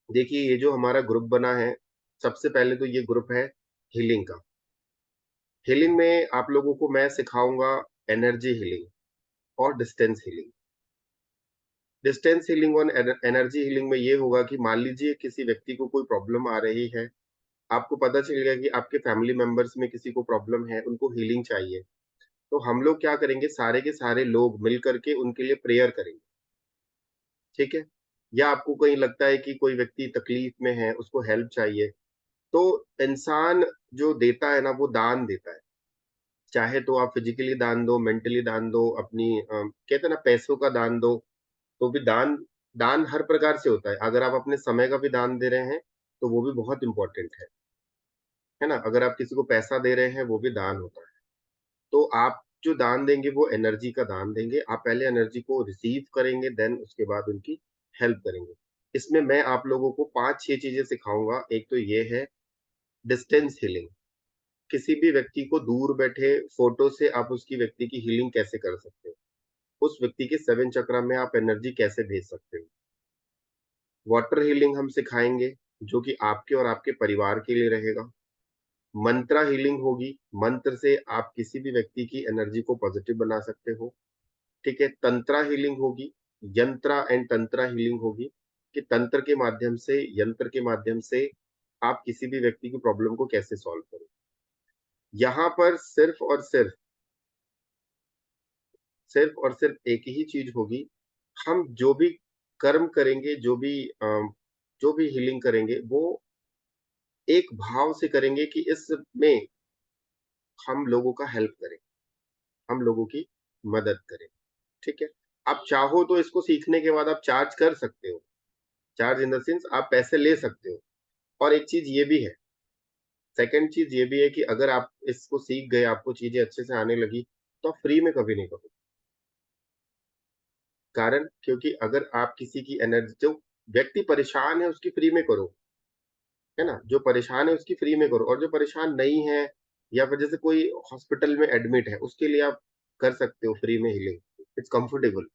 देखिए, ये जो हमारा ग्रुप बना है, सबसे पहले तो ये ग्रुप है हीलिंग का। हीलिंग में आप लोगों को मैं सिखाऊँगा एनर्जी हीलिंग और डिस्टेंस हीलिंग। डिस्टेंस हीलिंग और एनर्जी हीलिंग में ये होगा कि मान लीजिए किसी व्यक्ति को कोई प्रॉब्लम आ रही है, आपको पता चल गया कि आपके फैमिली मेंबर्स में किसी को प्रॉब्लम है, उनको हीलिंग चाहिए। तो हम लोग क्या करेंगे, सारे के सारे लोग मिल कर के उनके लिए प्रेयर करेंगे, ठीक है? या आपको कहीं लगता है कि कोई व्यक्ति तकलीफ में है, उसको हेल्प चाहिए, तो इंसान जो देता है ना, वो दान देता है। चाहे तो आप फिज़िकली दान दो, मेंटली दान दो, अपनी कहते हैं ना पैसों का दान दो, तो भी दान दान हर प्रकार से होता है। अगर आप अपने समय का भी दान दे रहे हैं, तो वो भी बहुत इम्पोर्टेंट है ना? अगर आप किसी को पैसा दे रहे हैं, वो भी दान होता है। तो आप जो दान देंगे, वो एनर्जी का दान देंगे। आप पहले एनर्जी को रिसीव करेंगे, देन उसके बाद उनकी हेल्प करेंगे। इसमें मैं आप लोगों को 5-6 चीज़ें सिखाऊँगा। एक तो ये है डिस्टेंस हीलिंग। किसी भी व्यक्ति को दूर बैठे फ़ोटो से आप उसकी व्यक्ति की हीलिंग कैसे कर सकते हो? उस व्यक्ति के 7 चक्रा में आप एनर्जी कैसे भेज सकते हो? वाटर हीलिंग हम सिखाएँगे, जो कि आपके और आपके परिवार के लिए रहेगा। मंत्रा हीलिंग होगी, मंत्र से आप किसी भी व्यक्ति की एनर्जी को पॉज़िटिव बना सकते हो, ठीक है? तंत्रा हीलिंग होगी, यंत्रा एंड तंत्रा हीलिंग होगी, कि तंत्र के माध्यम से, यंत्र के माध्यम से आप किसी भी व्यक्ति की प्रॉब्लम को कैसे सॉल्व करो। यहाँ पर सिर्फ़ और सिर्फ़ एक ही चीज़ होगी, हम जो भी कर्म करेंगे, जो भी हीलिंग करेंगे, वो एक भाव से करेंगे कि इसमें हम लोगों का हेल्प करें, हम लोगों की मदद करें, ठीक है? आप चाहो तो इसको सीखने के बाद आप चार्ज कर सकते हो, चार्ज इन द सेंस आप पैसे ले सकते हो। और एक चीज़ ये भी है, सेकंड चीज़ ये भी है कि अगर आप इसको सीख गए, आपको चीज़ें अच्छे से आने लगी, तो आप फ्री में कभी नहीं करोगे। कारण क्योंकि अगर आप किसी की एनर्जी जो व्यक्ति परेशान है, उसकी फ्री में करो, है ना? जो परेशान है, उसकी फ्री में करो और जो परेशान नहीं है या फिर जैसे कोई हॉस्पिटल में एडमिट है, उसके लिए आप कर सकते हो फ्री में हीलिंग, इट्स कंफर्टेबल।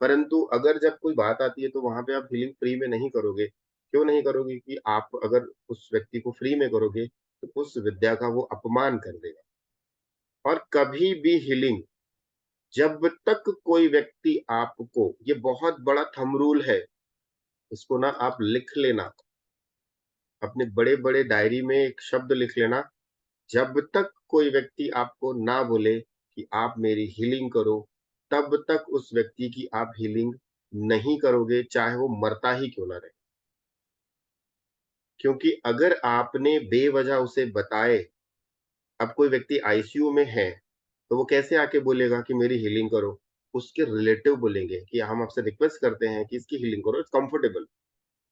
परंतु अगर जब कोई बात आती है, तो वहाँ पे आप हीलिंग फ्री में नहीं करोगे। क्यों नहीं करोगे? कि आप अगर उस व्यक्ति को फ्री में करोगे, तो उस विद्या का वो अपमान कर देगा। और कभी भी हीलिंग जब तक कोई व्यक्ति आपको ये बहुत बड़ा थंब रूल है, इसको ना आप लिख लेना, अपने बड़े-बड़े डायरी में एक शब्द लिख लेना, जब तक कोई व्यक्ति आपको ना बोले कि आप मेरी हीलिंग करो, तब तक उस व्यक्ति की आप हीलिंग नहीं करोगे, चाहे वो मरता ही क्यों ना रहे। क्योंकि अगर आपने बेवजह उसे बताए, अब कोई व्यक्ति आईसीयू में है, तो वो कैसे आके बोलेगा कि मेरी हीलिंग करो? उसके रिलेटिव बोलेंगे कि हम आपसे रिक्वेस्ट करते हैं कि इसकी हीलिंग करो, इट्स कंफर्टेबल।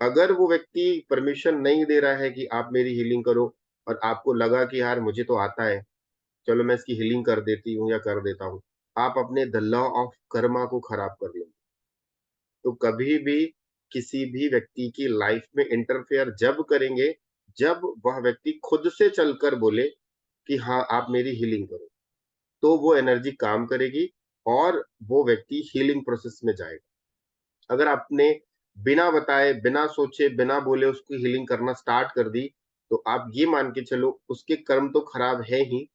अगर वो व्यक्ति परमिशन नहीं दे रहा है कि आप मेरी हीलिंग करो और आपको लगा कि यार मुझे तो आता है, चलो मैं इसकी हीलिंग कर देती हूँ या कर देता हूँ। आप अपने द लॉ ऑफ कर्मा को खराब कर लोगे। तो कभी भी किसी भी व्यक्ति की लाइफ में इंटरफेयर जब करेंगे, जब वह व्यक्ति खुद से चलकर बोले कि हाँ, आप मेरी हीलिंग करो, तो वो एनर्जी काम करेगी और वो व्यक्ति हीलिंग प्रोसेस में जाएगा। अगर आपने बिना बताए, बिना सोचे, बिना बोले उसकी हीलिंग करना स्टार्ट कर दी, तो आप ये मान के चलो उसके कर्म तो खराब है ही,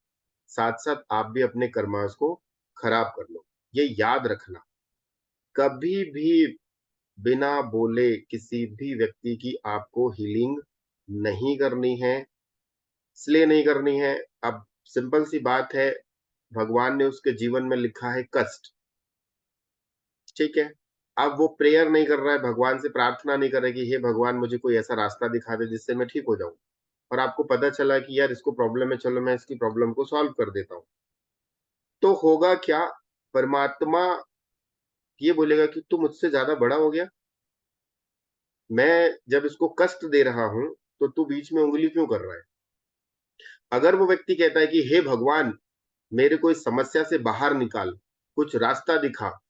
साथ-साथ आप भी अपने कर्मास को खराब कर लो। ये याद रखना, कभी भी बिना बोले किसी भी व्यक्ति की आपको हीलिंग नहीं करनी है, इसलिए नहीं करनी है, अब सिंपल सी बात है, भगवान ने उसके जीवन में लिखा है कष्ट, ठीक है? अब वो प्रेयर नहीं कर रहा है, भगवान से प्रार्थना नहीं कर रहा है कि हे भगवान मुझे कोई ऐसा रास्ता दिखा दे जिससे मैं ठीक हो जाऊँ। और आपको पता चला कि यार इसको प्रॉब्लम है, चलो मैं इसकी प्रॉब्लम को सॉल्व कर देता हूँ। तो होगा क्या? परमात्मा ये बोलेगा कि तू मुझसे ज़्यादा बड़ा हो गया? मैं जब इसको कष्ट दे रहा हूँ, तो तू बीच में उँगली क्यों कर रहा है? अगर वो व्यक्ति कहता है कि हे भगवान, मेरे को इस समस्या से बाहर निकाल, कुछ रास्ता दिखा,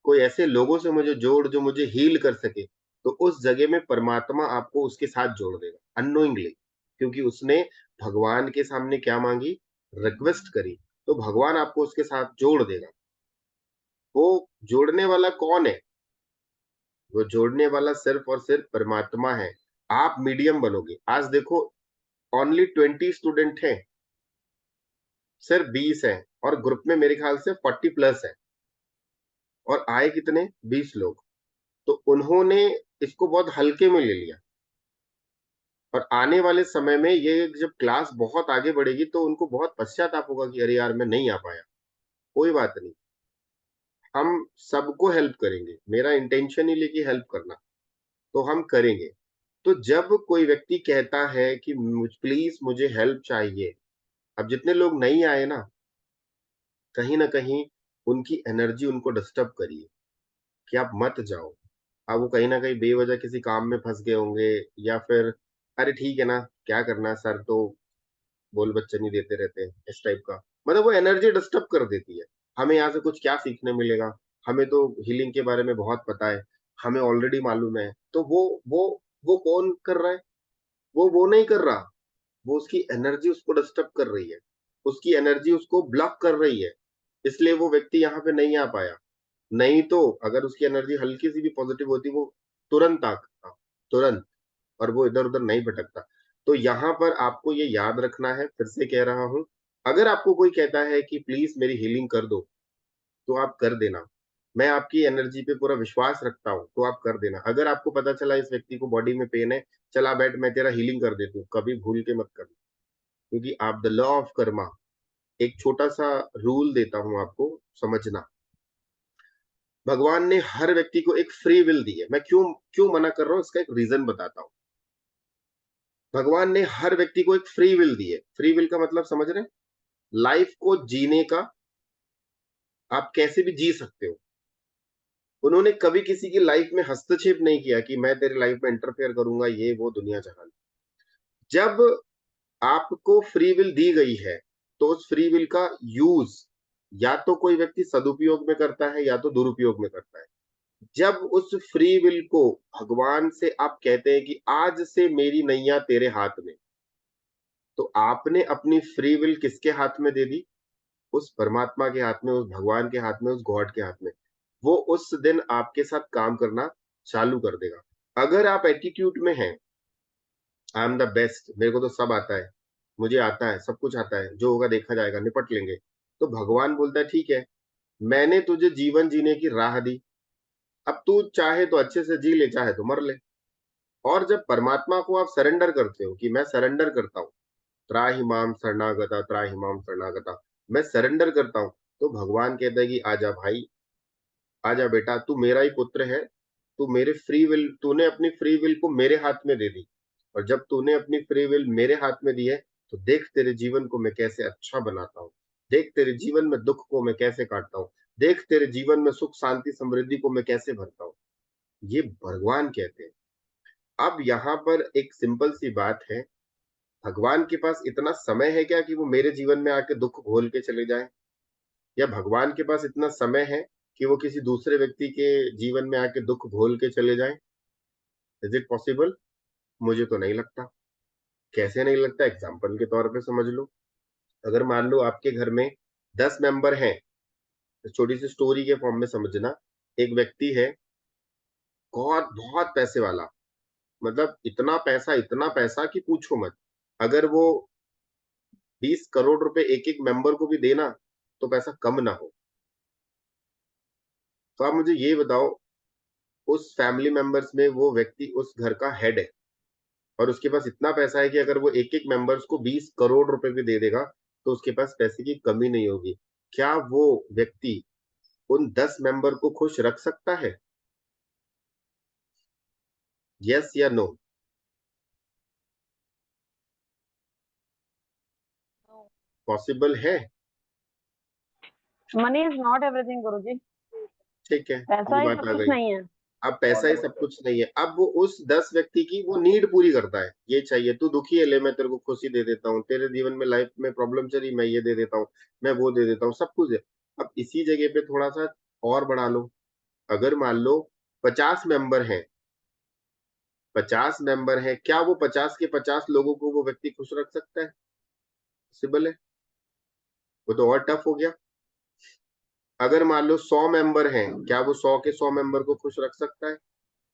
कोई ऐसे लोगों से मुझे जोड़ जो मुझे हील कर सके, तो उस जगह में परमात्मा आपको उसके साथ जोड़ देगा, अननोइंगली, क्योंकि उसने भगवान के सामने क्या माँगी? रिक्वेस्ट करी, तो भगवान आपको उसके साथ जोड़ देगा। वो जोड़ने वाला कौन है? वो जोड़ने वाला सिर्फ़ और सिर्फ़ परमात्मा है। आप मीडियम बनोगे। आज देखो ओनली 20 स्टूडेंट हैं, सिर्फ 20 हैं, और ग्रुप में मेरे ख्याल से 40 प्लस है, और आए कितने 20 लोग। तो उन्होंने इसको बहुत हल्के में ले लिया, और आने वाले समय में ये जब क्लास बहुत आगे बढ़ेगी तो उनको बहुत पश्चाताप होगा कि अरे यार मैं नहीं आ पाया। कोई बात नहीं, हम सबको हेल्प करेंगे, मेरा इंटेंशन ही लेके हेल्प करना, तो हम करेंगे। तो जब कोई व्यक्ति कहता है कि प्लीज मुझे हेल्प चाहिए, अब जितने लोग नहीं आए ना, कहीं ना कहीं उनकी एनर्जी उनको डिस्टर्ब करिए कि आप मत जाओ। अब वो कहीं ना कहीं बेवजह किसी काम में फंस गए होंगे, या फिर अरे ठीक है ना, क्या करना है, सर तो बोल बच्चे नहीं देते रहते हैं, इस टाइप का। मतलब वो एनर्जी डिस्टर्ब कर देती है। हमें यहाँ से कुछ क्या सीखने मिलेगा, हमें तो हीलिंग के बारे में बहुत पता है, हमें ऑलरेडी मालूम है। तो वो कौन कर रहा है, वो नहीं कर रहा, वो उसकी एनर्जी उसको डिस्टर्ब कर रही है, उसकी एनर्जी उसको ब्लॉक कर रही है, इसलिए वो व्यक्ति यहाँ पे नहीं आ पाया। नहीं तो अगर उसकी एनर्जी हल्की सी भी पॉजिटिव होती, वो तुरंत आता, तुरंत, और वो इधर उधर नहीं भटकता। तो यहाँ पर आपको ये याद रखना है, फिर से कह रहा हूं, अगर आपको कोई कहता है कि प्लीज मेरी हीलिंग कर दो, तो आप कर देना। मैं आपकी एनर्जी पे पूरा विश्वास रखता हूं, तो आप कर देना। अगर आपको पता चला इस व्यक्ति को बॉडी में पेन है, चला बैठ मैं तेरा हीलिंग कर देती हूँ, कभी भूल के मत करना। क्योंकि आप द लॉ ऑफ कर्मा, एक छोटा सा रूल देता हूं आपको, समझना। भगवान ने हर व्यक्ति को एक फ्री विल दी है। मैं क्यों क्यों मना कर रहा हूं, इसका एक रीजन बताता हूं। भगवान ने हर व्यक्ति को एक फ्री विल दी है। फ्री विल का मतलब समझ रहे हैं? लाइफ को जीने का, आप कैसे भी जी सकते हो। उन्होंने कभी किसी की लाइफ में हस्तक्षेप नहीं किया कि मैं तेरी लाइफ में इंटरफेयर करूंगा, ये वो दुनिया जहान। जब आपको फ्री विल दी गई है, तो उस फ्री विल का यूज या तो कोई व्यक्ति सदुपयोग में करता है, या तो दुरुपयोग में करता है। जब उस फ्री विल को भगवान से आप कहते हैं कि आज से मेरी नैया तेरे हाथ में, तो आपने अपनी फ्री विल किसके हाथ में दे दी? उस परमात्मा के हाथ में, उस भगवान के हाथ में, उस गॉड के हाथ में। वो उस दिन आपके साथ काम करना चालू कर देगा। अगर आप एटीट्यूड में हैं, आई एम द बेस्ट, मेरे को तो सब आता है, मुझे आता है, सब कुछ आता है, जो होगा देखा जाएगा, निपट लेंगे, तो भगवान बोलता है ठीक है, मैंने तुझे जीवन जीने की राह दी, अब तू चाहे तो अच्छे से जी ले, चाहे तो मर ले। और जब परमात्मा को आप सरेंडर करते हो कि मैं सरेंडर करता हूँ, त्राहिमाम शरणागता, त्राहिमाम शरणागता, मैं सरेंडर करता हूँ, तो भगवान कहता है कि आजा भाई, आजा बेटा, तू मेरा ही पुत्र है, तू मेरे फ्री विल, तूने अपनी फ्री विल को मेरे हाथ में दे दी, और जब तूने अपनी फ्री विल मेरे हाथ में दी है, तो देख तेरे जीवन को मैं कैसे अच्छा बनाता हूँ, देख तेरे जीवन में दुख को मैं कैसे काटता हूँ, देख तेरे जीवन में सुख शांति समृद्धि को मैं कैसे भरता हूँ। ये भगवान कहते हैं। अब यहाँ पर एक सिंपल सी बात है, भगवान के पास इतना समय है क्या कि वो मेरे जीवन में आके दुख घोल के चले जाए, या भगवान के पास इतना समय है कि वो किसी दूसरे व्यक्ति के जीवन में आके दुख घोल के चले जाए? Is it possible? मुझे तो नहीं लगता। कैसे नहीं लगता, एग्जाम्पल के तौर पे समझ लो। अगर मान लो आपके घर में 10 मेंबर हैं, तो छोटी सी स्टोरी के फॉर्म में समझना। एक व्यक्ति है, बहुत बहुत पैसे वाला, मतलब इतना पैसा कि पूछो मत। अगर वो 20 करोड़ रुपए एक एक मेंबर को भी देना, तो पैसा कम ना हो। तो आप मुझे ये बताओ, उस फैमिली मेंबर्स में वो व्यक्ति उस घर का हेड है, और उसके पास इतना पैसा है कि अगर वो एक एक मेंबर्स को 20 करोड़ रुपए भी दे देगा, तो उसके पास पैसे की कमी नहीं होगी। क्या वो व्यक्ति उन 10 मेंबर को खुश रख सकता है? यस या नो? पॉसिबल है? मनी इज नॉट एवरीथिंग गुरुजी। ठीक है, पैसा ये ही बात सब आ कुछ गई। नहीं है। अब पैसा ही सब कुछ नहीं है, अब वो उस 10 व्यक्ति की वो नीड पूरी करता है। ये चाहिए, तू दुखी है, ले मैं तेरे को खुशी दे देता हूँ, तेरे जीवन में लाइफ में प्रॉब्लम चली, मैं ये दे देता हूँ, मैं वो दे देता हूँ, सब कुछ है। अब इसी जगह पे थोड़ा सा और बढ़ा लो। अगर मान लो 50 मेंबर हैं, 50 मेंबर हैं, क्या वो 50 के 50 लोगों को वो व्यक्ति खुश रख सकता है? पॉसिबल है? वो तो और टफ हो गया। अगर मान लो 100 मेंबर हैं, क्या वो 100 के 100 मेंबर को खुश रख सकता है?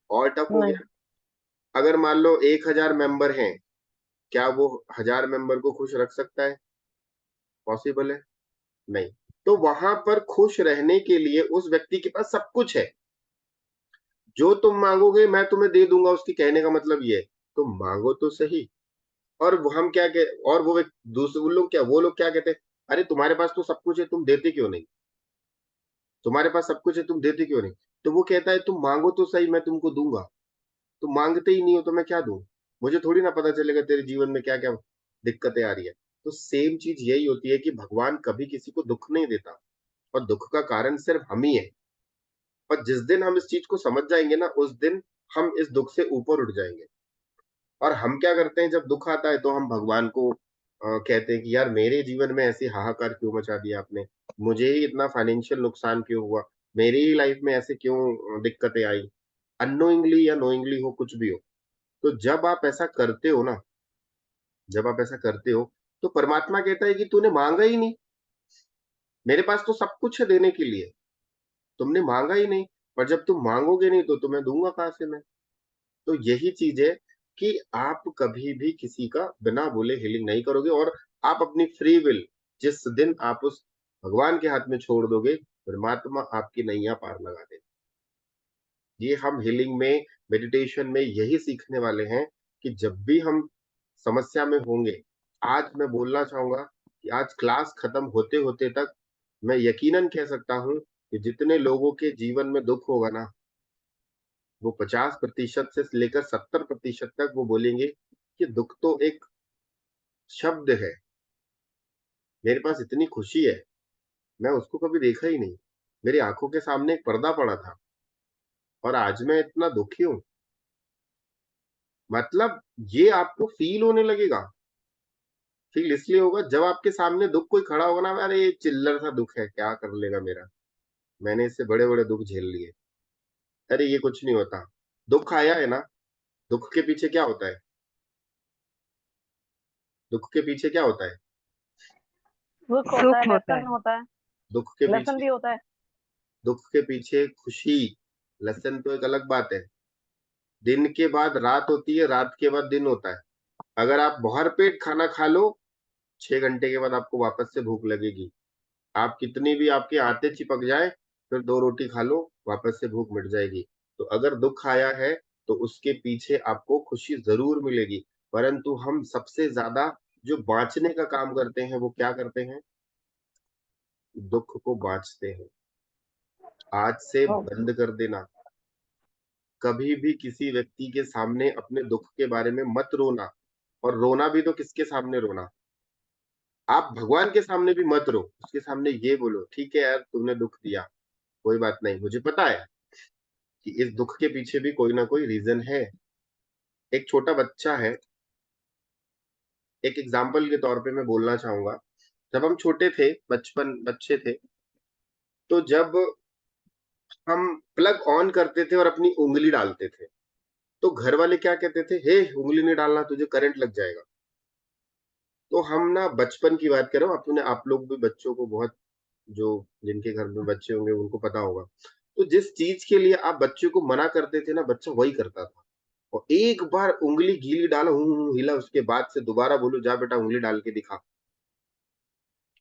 और टफ हो नहीं। गया। अगर मान लो 1000 मेंबर हैं, क्या वो 1000 मेंबर को खुश रख सकता है? पॉसिबल है? नहीं। तो वहां पर खुश रहने के लिए उस व्यक्ति के पास सब कुछ है, जो तुम मांगोगे मैं तुम्हें दे दूंगा, उसकी कहने का मतलब ये है तुम मांगो तो सही। और वो हम क्या कह और वो दूसरे वो लोग क्या कहते हैं, अरे तुम्हारे पास तो सब कुछ है, तुम देते क्यों नहीं? तुम्हारे पास सब कुछ है, तुम देते क्यों नहीं? तो वो कहता है तुम मांगो तो सही, मैं तुमको दूंगा। तुम मांगते ही नहीं हो तो मैं क्या दूं? मुझे थोड़ी ना पता चलेगा तेरे जीवन में क्या क्या दिक्कतें आ रही है। तो सेम चीज यही होती है कि भगवान कभी किसी को दुख नहीं देता, और दुख का कारण सिर्फ हम ही है। और जिस दिन हम इस चीज को समझ जाएंगे ना, उस दिन हम इस दुख से ऊपर उठ जाएंगे। और हम क्या करते हैं, जब दुख आता है तो हम भगवान को कहते हैं कि यार मेरे जीवन में ऐसी हाहाकार क्यों मचा दिया आपने, मुझे ही इतना फाइनेंशियल नुकसान क्यों हुआ, मेरी ही लाइफ में ऐसे क्यों दिक्कतें आई, अननोइंगली या नोइंगली हो, कुछ भी हो। तो जब आप ऐसा करते हो तो परमात्मा कहता है कि तूने मांगा ही नहीं, मेरे पास तो सब कुछ है देने के लिए, तुमने मांगा ही नहीं। पर जब तुम मांगोगे नहीं तो तुम्हें दूंगा कहां से मैं? तो यही चीज है कि आप कभी भी किसी का बिना बोले हीलिंग नहीं करोगे, और आप अपनी फ्री विल जिस दिन आप उस भगवान के हाथ में छोड़ दोगे, परमात्मा आपकी नैया पार लगा दे। ये हम हीलिंग में, मेडिटेशन में यही सीखने वाले हैं कि जब भी हम समस्या में होंगे, आज मैं बोलना चाहूंगा कि आज क्लास खत्म होते होते तक मैं यकीनन कह सकता हूं कि जितने लोगों के जीवन में दुख होगा ना, वो 50% से लेकर 70% तक वो बोलेंगे कि दुख तो एक शब्द है, मेरे पास इतनी खुशी है, मैं उसको कभी देखा ही नहीं, मेरी आंखों के सामने एक पर्दा पड़ा था और आज मैं इतना दुखी हूं। मतलब ये आपको फील होने लगेगा। फील इसलिए होगा जब आपके सामने दुख कोई खड़ा होगा ना, अरे ये चिल्लर सा दुख है, क्या कर लेगा मेरा, मैंने इससे बड़े बड़े दुख झेल लिए, अरे ये कुछ नहीं होता। दुख आया है ना, दुख के पीछे क्या होता है? दुख के पीछे क्या होता है? दुख होता है, सुख होता लेसन है। होता है। दुख के लेसन पीछे भी होता है। दुख के पीछे खुशी, लेसन तो एक अलग बात है। दिन के बाद रात होती है, रात के बाद दिन होता है। अगर आप भर पेट खाना खा लो, 6 घंटे के बाद आपको वापस से भूख लगेगी। आप कितनी भी आपके आते चिपक जाए, फिर 2 रोटी खा लो, वापस से भूख मिट जाएगी। तो अगर दुख आया है तो उसके पीछे आपको खुशी जरूर मिलेगी। परंतु हम सबसे ज्यादा जो बांचने का काम करते हैं वो क्या करते हैं? दुख को बांचते हैं। आज से ओके। बंद कर देना, कभी भी किसी व्यक्ति के सामने अपने दुख के बारे में मत रोना। और रोना भी तो किसके सामने रोना? आप भगवान के सामने भी मत रो, उसके सामने ये बोलो ठीक है यार तुमने दुख दिया, कोई बात नहीं, मुझे पता है कि इस दुख के पीछे भी कोई ना कोई रीजन है। एक छोटा बच्चा है, एक एग्जाम्पल के तौर पे मैं बोलना चाहूंगा। जब हम छोटे थे, बचपन बच्चे थे, तो जब हम प्लग ऑन करते थे और अपनी उंगली डालते थे, तो घर वाले क्या कहते थे, हे उंगली नहीं डालना, तुझे करंट लग जाएगा। तो हम ना बचपन की बात कर रहा हूँ, अपने आप लोग भी बच्चों को बहुत, जो जिनके घर में बच्चे होंगे उनको पता होगा। तो जिस चीज के लिए आप बच्चे को मना करते थे ना, बच्चा वही करता था। और एक बार उंगली गीली डाला, हिला, उसके बाद से दोबारा बोलो जा बेटा उंगली डाल के दिखा।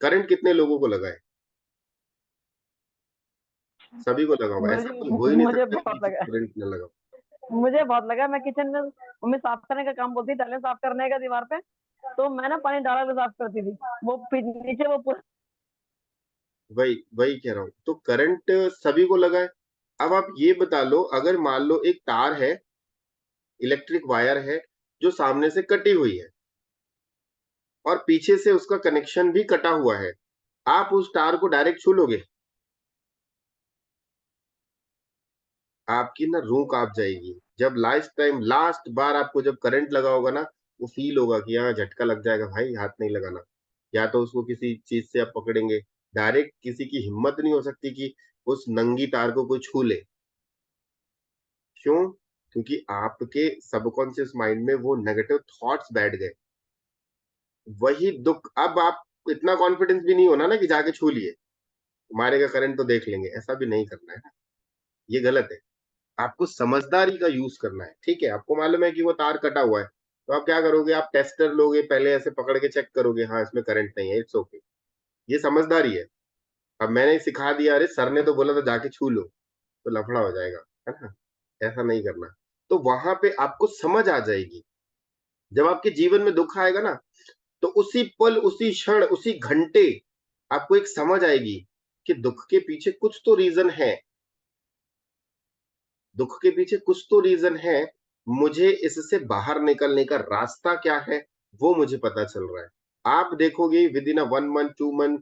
करंट कितने लोगों को लगा है? सभी को लगा होगा, ऐसा मुझे कोई हो ही नहीं मुझे सकता कि बहुत किसी लगा। को करंट न लगा। मुझे बहुत लगा। मैं किचन में मम्मी साफ करने का काम बोलती, टाइलें साफ करने का दीवार पे, तो मैं ना पानी डाला के साफ करती थी। वो नीचे वो पूरा। वही वही कह रहा हूँ, तो करंट सभी को लगा है। अब आप ये बता लो, अगर मान लो एक तार है, इलेक्ट्रिक वायर है, जो सामने से कटी हुई है और पीछे से उसका कनेक्शन भी कटा हुआ है, आप उस तार को डायरेक्ट छू लोगे? आपकी ना रूह कांप जाएगी। जब लास्ट बार आपको जब करंट लगा होगा ना, वो फील होगा कि हाँ झटका लग जाएगा, भाई हाथ नहीं लगाना। या तो उसको किसी चीज से आप पकड़ेंगे, डायरेक्ट किसी की हिम्मत नहीं हो सकती कि उस नंगी तार को कोई छू ले। क्यों? क्योंकि आपके सबकॉन्शियस माइंड में वो नेगेटिव थॉट्स बैठ गए। वही दुख, अब आप इतना कॉन्फिडेंस भी नहीं होना ना कि जाके छू लिए, मारेगा करंट तो देख लेंगे, ऐसा भी नहीं करना है ना, ये गलत है। आपको समझदारी का यूज करना है, ठीक है। आपको मालूम है कि वो तार कटा हुआ है, तो आप क्या करोगे, आप टेस्टर लोगे, पहले ऐसे पकड़ के चेक करोगे, हाँ इसमें करंट नहीं है, इट्स ओके। ये समझदारी है। अब मैंने सिखा दिया, अरे सर ने तो बोला था जाके छू लो, तो लफड़ा हो जाएगा, है ना। ऐसा नहीं करना। तो वहां पे आपको समझ आ जाएगी। जब आपके जीवन में दुख आएगा ना, तो उसी पल, उसी क्षण, उसी घंटे आपको एक समझ आएगी कि दुख के पीछे कुछ तो रीजन है। दुख के पीछे कुछ तो रीजन है। मुझे इससे बाहर निकलने का रास्ता क्या है, वो मुझे पता चल रहा है। आप देखोगे with in a 1 month 2 month,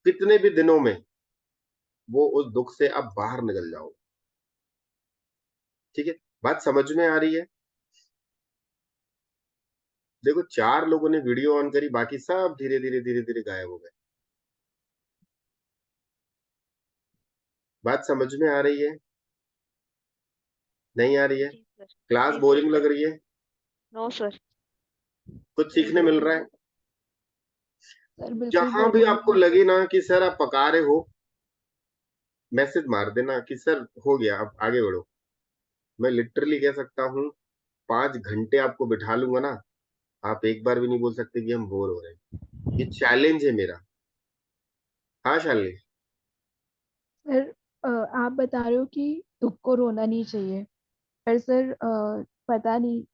कितने भी दिनों में वो उस दुख से आप बाहर निकल जाओ। ठीक है। बात समझ में आ रही है। देखो 4 लोगों ने वीडियो ऑन करी, बाकी सब धीरे धीरे धीरे धीरे गायब हो गए। बात समझ में आ रही है, नहीं आ रही है? जी सर। क्लास जी सर। बोरिंग लग रही है? No sir. कुछ सीखने मिल रहा है? सर बिल्कुल जहां भी बोरिंग आपको नहीं है। लगे ना कि सर आप पका रहे हो, मैसेज मार देना कि सर हो गया, अब आगे बढ़ो। मैं लिटरली कह सकता हूँ, 5 घंटे आपको बिठा लूंगा ना, आप एक बार भी नहीं बोल सकते कि हम बोर हो रहे हैं। ये चैलेंज है मेरा। हाँ शालिनी। सर आप बता रहे हो कि दुख को रोना नहीं चाहिए, पर सर पता नहीं,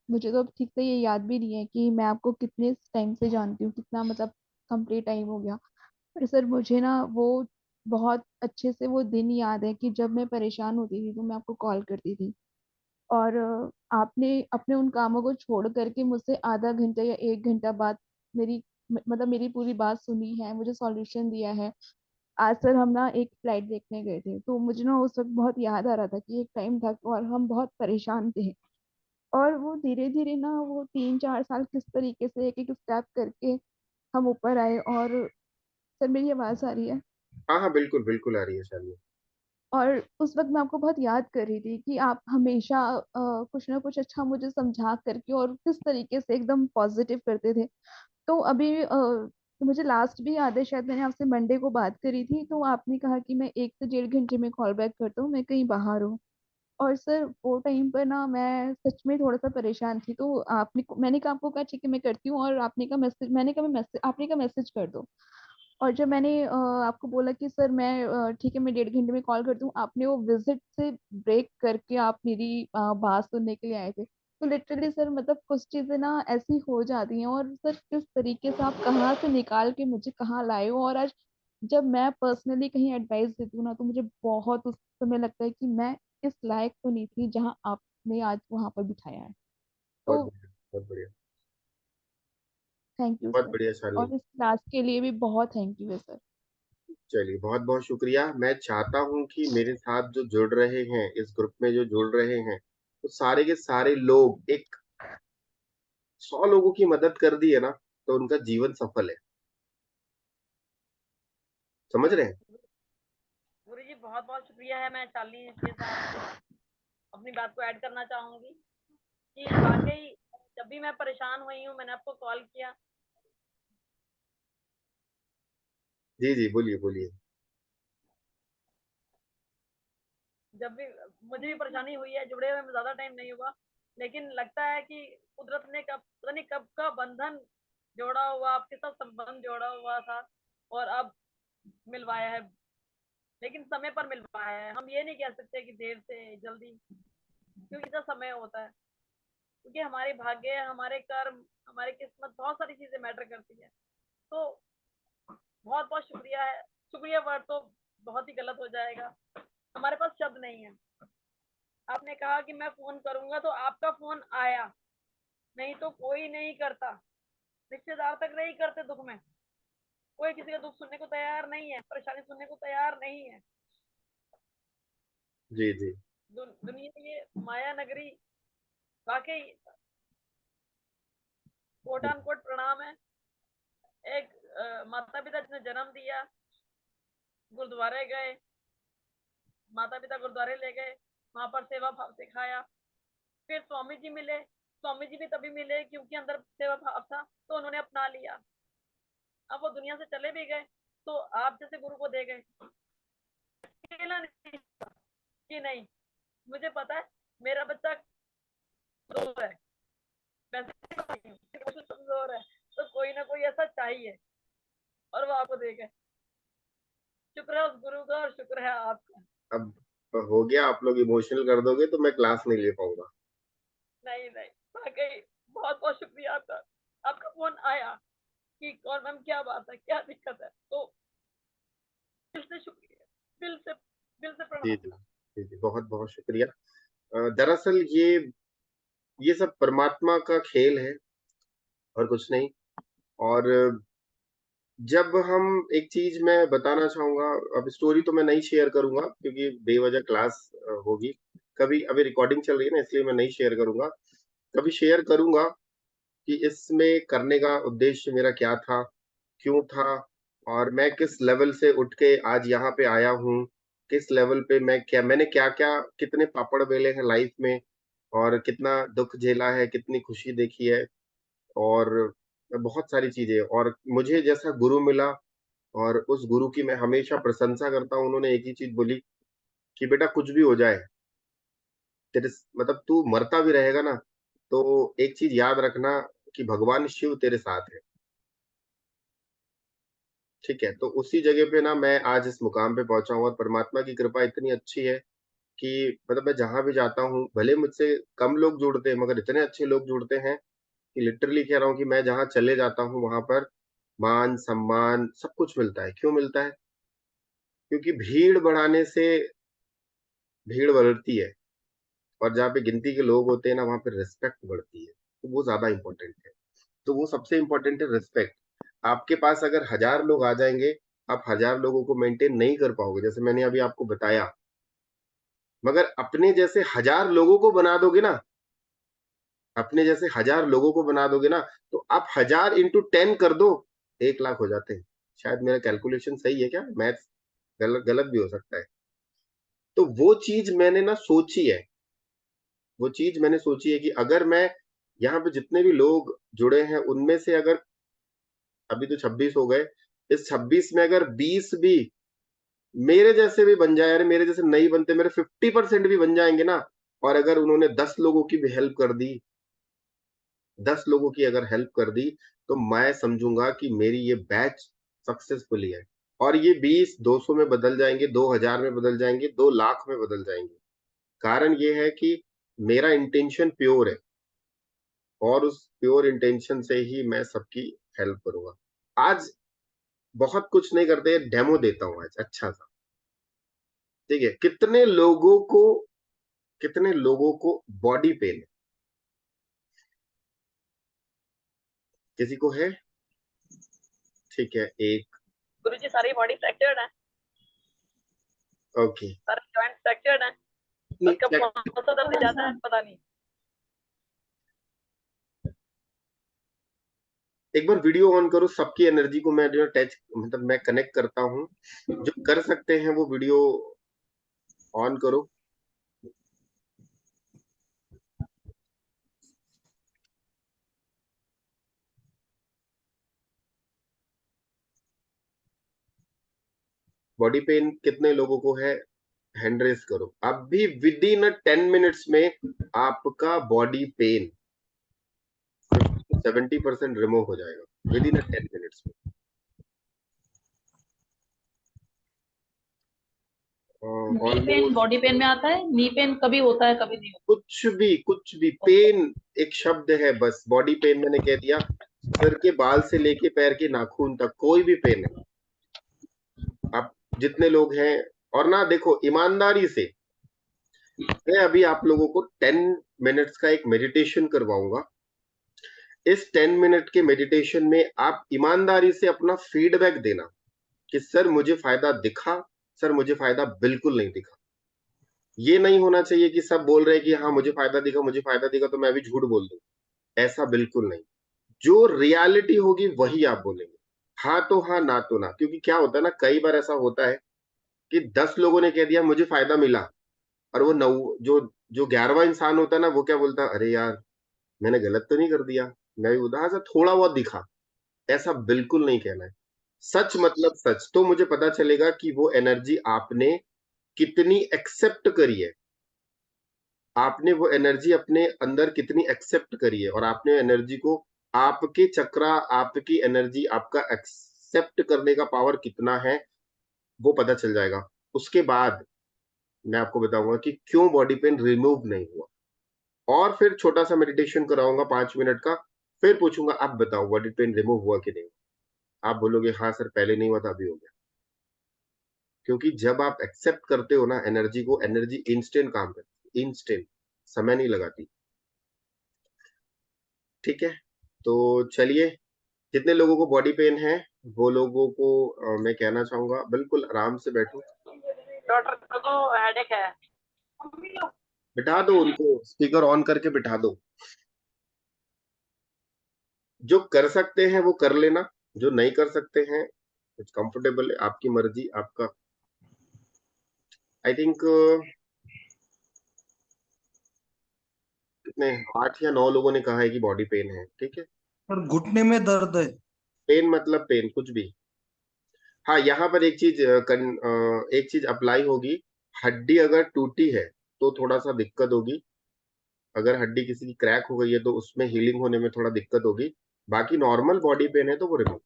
मुझे तो अब ठीक से ये याद भी नहीं है कि मैं आपको कितने टाइम से जानती हूँ, कितना मतलब कंप्लीट टाइम हो गया। पर सर मुझे ना वो बहुत अच्छे से वो दिन याद है कि जब मैं परेशान होती थी तो मैं आपको कॉल करती थी, और आपने अपने उन कामों को छोड़ करके मुझसे आधा घंटा या 1 घंटा बाद मेरी मतलब मेरी पूरी बात सुनी है, मुझे सॉल्यूशन दिया है। आज सर हम ना एक फ्लाइट देखने गए थे, तो मुझे ना उस वक्त बहुत याद आ रहा था कि एक टाइम था और हम बहुत परेशान थे, और वो धीरे धीरे ना वो 3 4 साल किस तरीके से एक एक स्टेप करके हम ऊपर आए। और सर मेरी आवाज़ आ रही है? हाँ हाँ, बिल्कुल बिल्कुल आ रही है शालिनी। और उस वक्त मैं आपको बहुत याद कर रही थी कि आप हमेशा कुछ ना कुछ अच्छा मुझे समझा करके और किस तरीके से एकदम पॉजिटिव करते थे। तो अभी मुझे लास्ट भी याद है, शायद मैंने आपसे मंडे को बात करी थी, तो आपने कहा कि मैं 1 से 1.5 घंटे में कॉल बैक करता हूँ, मैं कहीं बाहर हूँ। और सर वो टाइम पर ना मैं सच में थोड़ा सा परेशान थी, तो मैंने कहा, आपको कहा ठीक है मैं करती हूँ, और आपने कहा मैसेज, मैंने कहा मैं मैसेज, आपने कहा मैसेज कर दो। और जब मैंने आपको बोला कि सर मैं ठीक है मैं 1.5 घंटे में कॉल करती हूँ, आपने वो विजिट से ब्रेक करके आप मेरी बात सुनने के लिए आए थे। तो लिटरली सर मतलब कुछ चीजें ना ऐसी हो जाती हैं, और सर किस तरीके से आप कहाँ से निकाल के मुझे कहाँ लाए हो, और आज जब मैं पर्सनली कहीं एडवाइस देती हूँ ना, तो मुझे बहुत उस समय लगता है कि मैं इस लायक तो नहीं थी जहाँ आपने आज वहां पर बिठाया है। बहुत तो बढ़िया, बहुत बढ़िया। थैंक यू बहुत सर। बढ़िया शालिनी। और इस क्लास के लिए भी बहुत थैंक यू है सर। चलिए, बहुत बहुत शुक्रिया। मैं चाहता हूं कि मेरे साथ जो जुड़ रहे हैं, इस ग्रुप में जो जुड़ रहे हैं, तो सारे के सारे लोग, एक 100 लोगों की मदद कर दी है ना, तो उनका जीवन सफल है। समझ रहे हैं? गुरु जी बहुत बहुत शुक्रिया है। मैं शालिनी के साथ अपनी बात को ऐड करना चाहूंगी कि वाकई जब भी मैं परेशान हुई हूँ मैंने आपको कॉल किया। जी जी, बोलिए बोलिए। जब भी मुझे भी परेशानी हुई है, जुड़े हुए में ज्यादा टाइम नहीं हुआ, लेकिन लगता है कि कुदरत ने कब पता नहीं कब का बंधन जोड़ा हुआ, आपके साथ संबंध जोड़ा हुआ था और अब मिलवाया है। लेकिन समय पर मिलवाया है। हम ये नहीं कह सकते कि देर से जल्दी, क्योंकि जो समय होता है, क्योंकि हमारे भाग्य, हमारे कर्म, हमारी किस्मत, बहुत सारी चीजें मैटर करती है। तो बहुत बहुत शुक्रिया है। शुक्रिया वर्ड तो बहुत ही गलत हो जाएगा, हमारे पास शब्द नहीं है। आपने कहा कि मैं फोन करूंगा तो आपका फोन आया, नहीं तो कोई नहीं करता। रिश्तेदार तक नहीं करते दुख में। कोई किसी का दुख सुनने को तैयार नहीं है, परेशानी सुनने को तैयार नहीं है। जी जी। दुनिया ये माया नगरी वाकई कोट एंड कोट प्रणाम है। एक माता पिता जिसने जन्म दिया, गुरुद्वारे गए, माता पिता गुरुद्वारे ले गए, वहां पर सेवा भाव सिखाया। फिर स्वामी जी मिले। स्वामी जी भी तभी मिले क्योंकि अंदर सेवा भाव था, तो उन्होंने अपना लिया। अब वो दुनिया से चले भी गए तो आप जैसे गुरु को दे गए। अकेला नहीं था, कि नहीं, मुझे पता है मेरा बच्चा कमजोर है, वैसे कमजोर है, तो कोई ना कोई ऐसा चाहिए और वो आपको देगा। शुक्र है उस गुरु का और शुक्र है आपका। अब हो गया, आप लोग इमोशनल कर दोगे तो मैं क्लास नहीं ले पाऊंगा। नहीं नहीं, वाकई बहुत बहुत शुक्रिया आपका। आपका फोन आया कि कौन मैम क्या बात है, क्या दिक्कत है, तो दिल से शुक्रिया, दिल से जी प्रणाम। जी जी जी, बहुत बहुत शुक्रिया। दरअसल ये सब परमात्मा का खेल है और कुछ नहीं। और जब हम एक चीज मैं बताना चाहूंगा, अब स्टोरी तो मैं नहीं शेयर करूंगा क्योंकि बेवजह क्लास होगी। कभी अभी रिकॉर्डिंग चल रही है ना, इसलिए मैं नहीं शेयर करूंगा। कभी शेयर करूंगा कि इसमें करने का उद्देश्य मेरा क्या था, क्यों था, और मैं किस लेवल से उठ के आज यहाँ पे आया हूँ। किस लेवल पे मैंने क्या क्या कितने पापड़ बेले हैं लाइफ में, और कितना दुख झेला है, कितनी खुशी देखी है, और बहुत सारी चीजें। और मुझे जैसा गुरु मिला, और उस गुरु की मैं हमेशा प्रशंसा करता हूँ। उन्होंने एक ही चीज बोली कि बेटा कुछ भी हो जाए, तेरे मतलब तू मरता भी रहेगा ना, तो एक चीज याद रखना कि भगवान शिव तेरे साथ है। ठीक है, तो उसी जगह पे ना मैं आज इस मुकाम पे पहुंचा हूँ, और परमात्मा की कृपा इतनी अच्छी है कि मतलब मैं जहां भी जाता हूँ, भले मुझसे कम लोग जुड़ते हैं मगर इतने अच्छे लोग जुड़ते हैं कि लिटरली कह रहा हूँ कि मैं जहाँ चले जाता हूँ वहां पर मान सम्मान सब कुछ मिलता है। क्यों मिलता है? क्योंकि भीड़ बढ़ाने से भीड़ बढ़ती है, और जहाँ पे गिनती के लोग होते हैं ना वहां पे रिस्पेक्ट बढ़ती है, तो वो ज्यादा इंपॉर्टेंट है। तो वो सबसे इंपॉर्टेंट है, रिस्पेक्ट। आपके पास अगर 1000 लोग आ जाएंगे, आप 1000 लोगों को मेंटेन नहीं कर पाओगे, जैसे मैंने अभी आपको बताया। मगर अपने जैसे 1000 लोगों को बना दोगे ना, अपने जैसे 1000 लोगों को बना दोगे ना, तो आप 1000 इंटू 10 कर दो, 1 लाख हो जाते हैं। शायद मेरा कैलकुलेशन सही है क्या, मैथ्स गलत गलत भी हो सकता है। तो वो चीज मैंने ना सोची है, वो चीज मैंने सोची है कि अगर मैं यहाँ पे जितने भी लोग जुड़े हैं उनमें से अगर अभी तो 26 हो गए, इस 26 में अगर 20 भी मेरे जैसे भी बन जाए, अरे मेरे जैसे नहीं बनते, मेरे 50% भी बन जाएंगे ना, और अगर उन्होंने 10 लोगों की भी हेल्प कर दी, 10 लोगों की अगर हेल्प कर दी, तो मैं समझूंगा कि मेरी ये बैच सक्सेसफुली है। और ये 20 200 में बदल जाएंगे, 2000 में बदल जाएंगे, 2 लाख में बदल जाएंगे। कारण ये है कि मेरा इंटेंशन प्योर है, और उस प्योर इंटेंशन से ही मैं सबकी हेल्प करूंगा। आज बहुत कुछ नहीं करते, डेमो देता हूँ आज अच्छा सा। ठीक है, कितने लोगों को बॉडी पेन है, किसी को है? ठीक है, एक। गुरु जी सारी बॉडी फ्रैक्चर्ड है, ओके। सारे जॉइंट फ्रैक्चर्ड है, नहीं, बस कब कौन सा दर्द ज्यादा है पता नहीं। एक बार वीडियो ऑन करो, सबकी एनर्जी को मैं जो टच मतलब मैं कनेक्ट करता हूँ। जो कर सकते हैं वो वीडियो ऑन करो। बॉडी पेन कितने लोगों को है, हैंड रेस करो। अभी विद इन 10 मिनट्स में आपका बॉडी पेन 70% रिमूव हो जाएगा, विद इन 10 मिनट्स में। Knee pain almost body pain में आता है, नी पेन कभी होता है कभी नहीं कुछ भी पेन एक शब्द है बस। बॉडी पेन मैंने कह दिया, सिर के बाल से लेके पैर के नाखून तक कोई भी पेन है। आप जितने लोग हैं, और ना देखो ईमानदारी से, मैं अभी आप लोगों को 10 मिनट्स का एक मेडिटेशन करवाऊंगा। इस 10 मिनट के मेडिटेशन में आप ईमानदारी से अपना फीडबैक देना कि सर मुझे फायदा दिखा, सर मुझे फायदा बिल्कुल नहीं दिखा। ये नहीं होना चाहिए कि सब बोल रहे हैं कि हाँ मुझे फायदा दिखा, मुझे फायदा दिखा, तो मैं भी झूठ बोल दूं। ऐसा बिल्कुल नहीं। जो रियलिटी होगी वही आप बोलेंगे। हाँ तो हाँ, ना तो ना। क्योंकि क्या होता है ना, कई बार ऐसा होता है कि 10 लोगों ने कह दिया मुझे फायदा मिला, और वो नौ जो जो 11वां इंसान होता है ना, वो क्या बोलता है, अरे यार मैंने गलत तो नहीं कर दिया, मैं भी उदास सा थोड़ा बहुत दिखा। ऐसा बिल्कुल नहीं कहना है। सच मतलब सच, तो मुझे पता चलेगा कि वो एनर्जी आपने कितनी एक्सेप्ट करी है, आपने वो एनर्जी अपने अंदर कितनी एक्सेप्ट करी है, और आपने एनर्जी को, आपके चक्रा, आपकी एनर्जी, आपका एक्सेप्ट करने का पावर कितना है, वो पता चल जाएगा। उसके बाद मैं आपको बताऊंगा कि क्यों बॉडी पेन रिमूव नहीं हुआ, और फिर छोटा सा मेडिटेशन कराऊंगा 5 मिनट का। फिर पूछूंगा, आप बताओ बॉडी पेन रिमूव हुआ कि नहीं। आप बोलोगे हाँ सर, पहले नहीं हुआ था, अभी हो गया। क्योंकि जब आप एक्सेप्ट करते हो ना एनर्जी को, एनर्जी इंस्टेंट काम करती है, इंस्टेंट, समय नहीं लगाती। ठीक है, तो चलिए, जितने लोगों को बॉडी पेन है वो लोगों को मैं कहना चाहूंगा बिल्कुल आराम से बैठो। डॉक्टर को हेडेक है। बिठा दो उनको, स्पीकर ऑन करके बिठा दो। जो कर सकते हैं वो कर लेना, जो नहीं कर सकते हैं, कंफर्टेबल है, आपकी मर्जी, आपका। आई थिंक कितने 8 या 9 लोगों ने कहा है कि बॉडी पेन है। ठीक है, पर घुटने में दर्द है। पेन मतलब पेन कुछ भी। हाँ, यहाँ पर एक चीज अप्लाई होगी। हड्डी अगर टूटी है तो थोड़ा सा दिक्कत होगी। अगर हड्डी किसी की क्रैक हो गई है तो उसमें हीलिंग होने में थोड़ा दिक्कत होगी। बाकी नॉर्मल बॉडी पेन है तो वो रिमूव।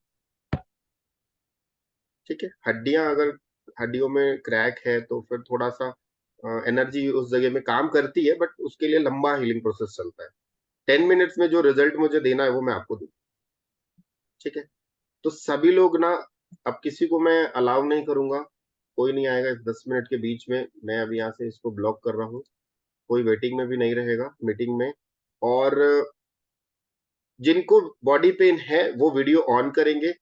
ठीक है, हड्डियों में क्रैक है तो फिर थोड़ा सा एनर्जी उस जगह में काम करती है, बट उसके लिए लंबा हीलिंग प्रोसेस चलता है। 10 मिनट्स में जो रिजल्ट मुझे देना है वो मैं आपको दूँ। ठीक है, तो सभी लोग ना, अब किसी को मैं अलाउ नहीं करूंगा, कोई नहीं आएगा इस 10 मिनट के बीच में। मैं अभी यहाँ से इसको ब्लॉक कर रहा हूँ, कोई वेटिंग में भी नहीं रहेगा मीटिंग में। और जिनको बॉडी पेन है वो वीडियो ऑन करेंगे,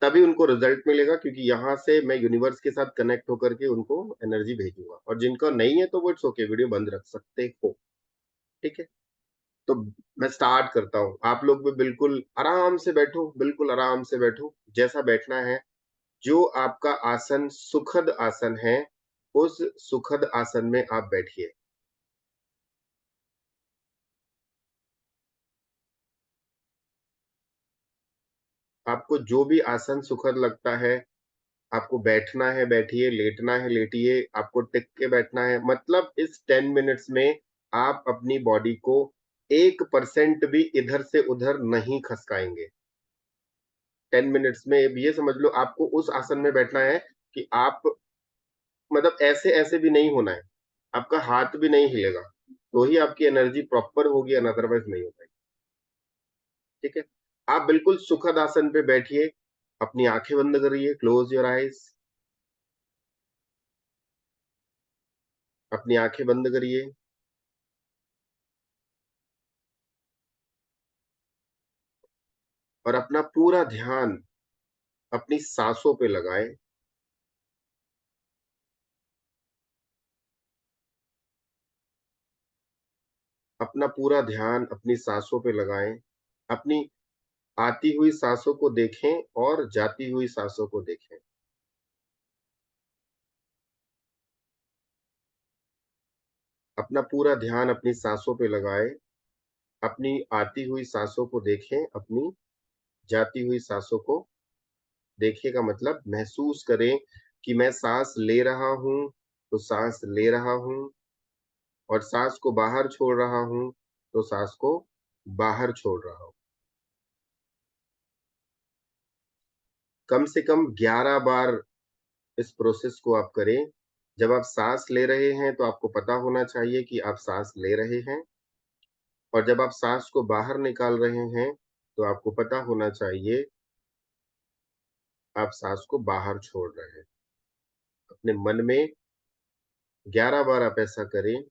तभी उनको रिजल्ट मिलेगा, क्योंकि यहाँ से मैं यूनिवर्स के साथ कनेक्ट होकर के उनको एनर्जी भेजूंगा। और जिनका नहीं है तो वो इट्स ओके, वीडियो बंद रख सकते हो। ठीक है, तो मैं स्टार्ट करता हूँ। आप लोग भी बिल्कुल आराम से बैठो, बिल्कुल आराम से बैठो, जैसा बैठना है। जो आपका आसन सुखद आसन है, उस सुखद आसन में आप बैठिए। आपको जो भी आसन सुखद लगता है, आपको बैठना है बैठिए, लेटना है लेटिए, आपको टिक के बैठना है। मतलब इस 10 मिनट्स में आप अपनी बॉडी को 1% भी इधर से उधर नहीं खसकाएंगे। 10 मिनट्स में ये समझ लो, आपको उस आसन में बैठना है कि आप, मतलब ऐसे ऐसे भी नहीं होना है, आपका हाथ भी नहीं हिलेगा, तो ही आपकी एनर्जी प्रॉपर होगी, अदरवाइज नहीं हो पाएगी। ठीक है, आप बिल्कुल सुखद आसन पे बैठिए, अपनी आंखें बंद करिए, क्लोज योर आईज। अपनी आंखें बंद करिए और अपना पूरा ध्यान अपनी सांसों पे लगाएं। अपना पूरा ध्यान अपनी सांसों पे लगाएं। अपनी आती हुई सांसों को देखें और जाती हुई सांसों को देखें। अपना पूरा ध्यान अपनी सांसों पे लगाएं। अपनी आती हुई सांसों को देखें, अपनी जाती हुई सांसों को देखिए, का मतलब महसूस करें कि मैं सांस ले रहा हूं तो सांस ले रहा हूं, और सांस को बाहर छोड़ रहा हूं तो सांस को बाहर छोड़ रहा हूं। कम से कम 11 बार इस प्रोसेस को आप करें। जब आप सांस ले रहे हैं तो आपको पता होना चाहिए कि आप सांस ले रहे हैं, और जब आप सांस को बाहर निकाल रहे हैं तो आपको पता होना चाहिए आप सांस को बाहर छोड़ रहे हैं। अपने मन में 11 बार आप ऐसा करें।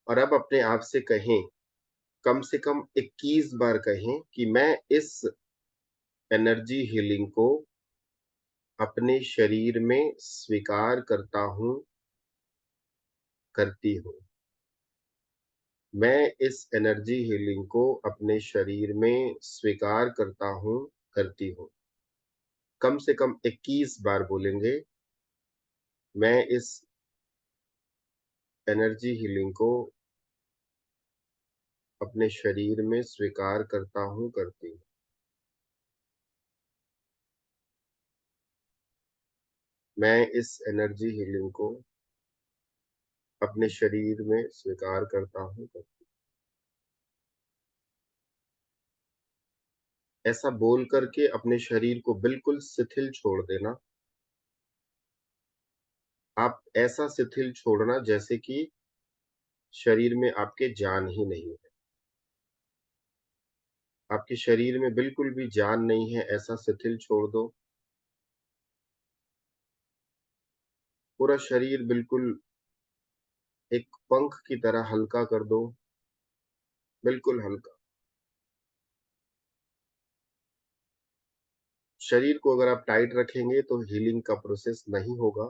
और अब अपने आप से कहें, कम से कम 21 बार कहें कि मैं इस एनर्जी हीलिंग को अपने शरीर में स्वीकार करता हूं, करती हूं। मैं इस एनर्जी हीलिंग को अपने शरीर में स्वीकार करता हूं, करती हूं। कम से कम 21 बार बोलेंगे, मैं इस एनर्जी हीलिंग को अपने शरीर में स्वीकार करता हूँ, करती हूँ। मैं इस एनर्जी हीलिंग को अपने शरीर में स्वीकार करता हूँ, करती हूँ। ऐसा बोल करके अपने शरीर को बिल्कुल शिथिल छोड़ देना। आप ऐसा शिथिल छोड़ना जैसे कि शरीर में आपके जान ही नहीं है। आपके शरीर में बिल्कुल भी जान नहीं है, ऐसा शिथिल छोड़ दो। पूरा शरीर बिल्कुल एक पंख की तरह हल्का कर दो, बिल्कुल हल्का। शरीर को अगर आप टाइट रखेंगे तो हीलिंग का प्रोसेस नहीं होगा।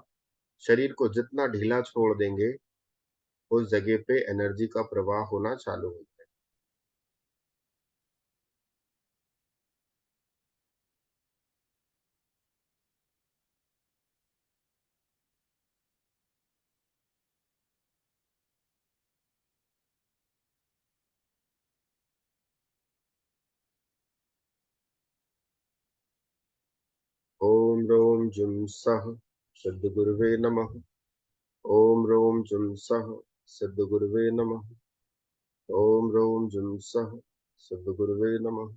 शरीर को जितना ढीला छोड़ देंगे, उस जगह पे एनर्जी का प्रवाह होना चालू हो जाए। ओम रोम जुम सः सद्गुरुवे नमः। ओम रोम जुम सः सद्गुरुवे नमः। ओम रोम जुम सः सद्गुरुवे नमः।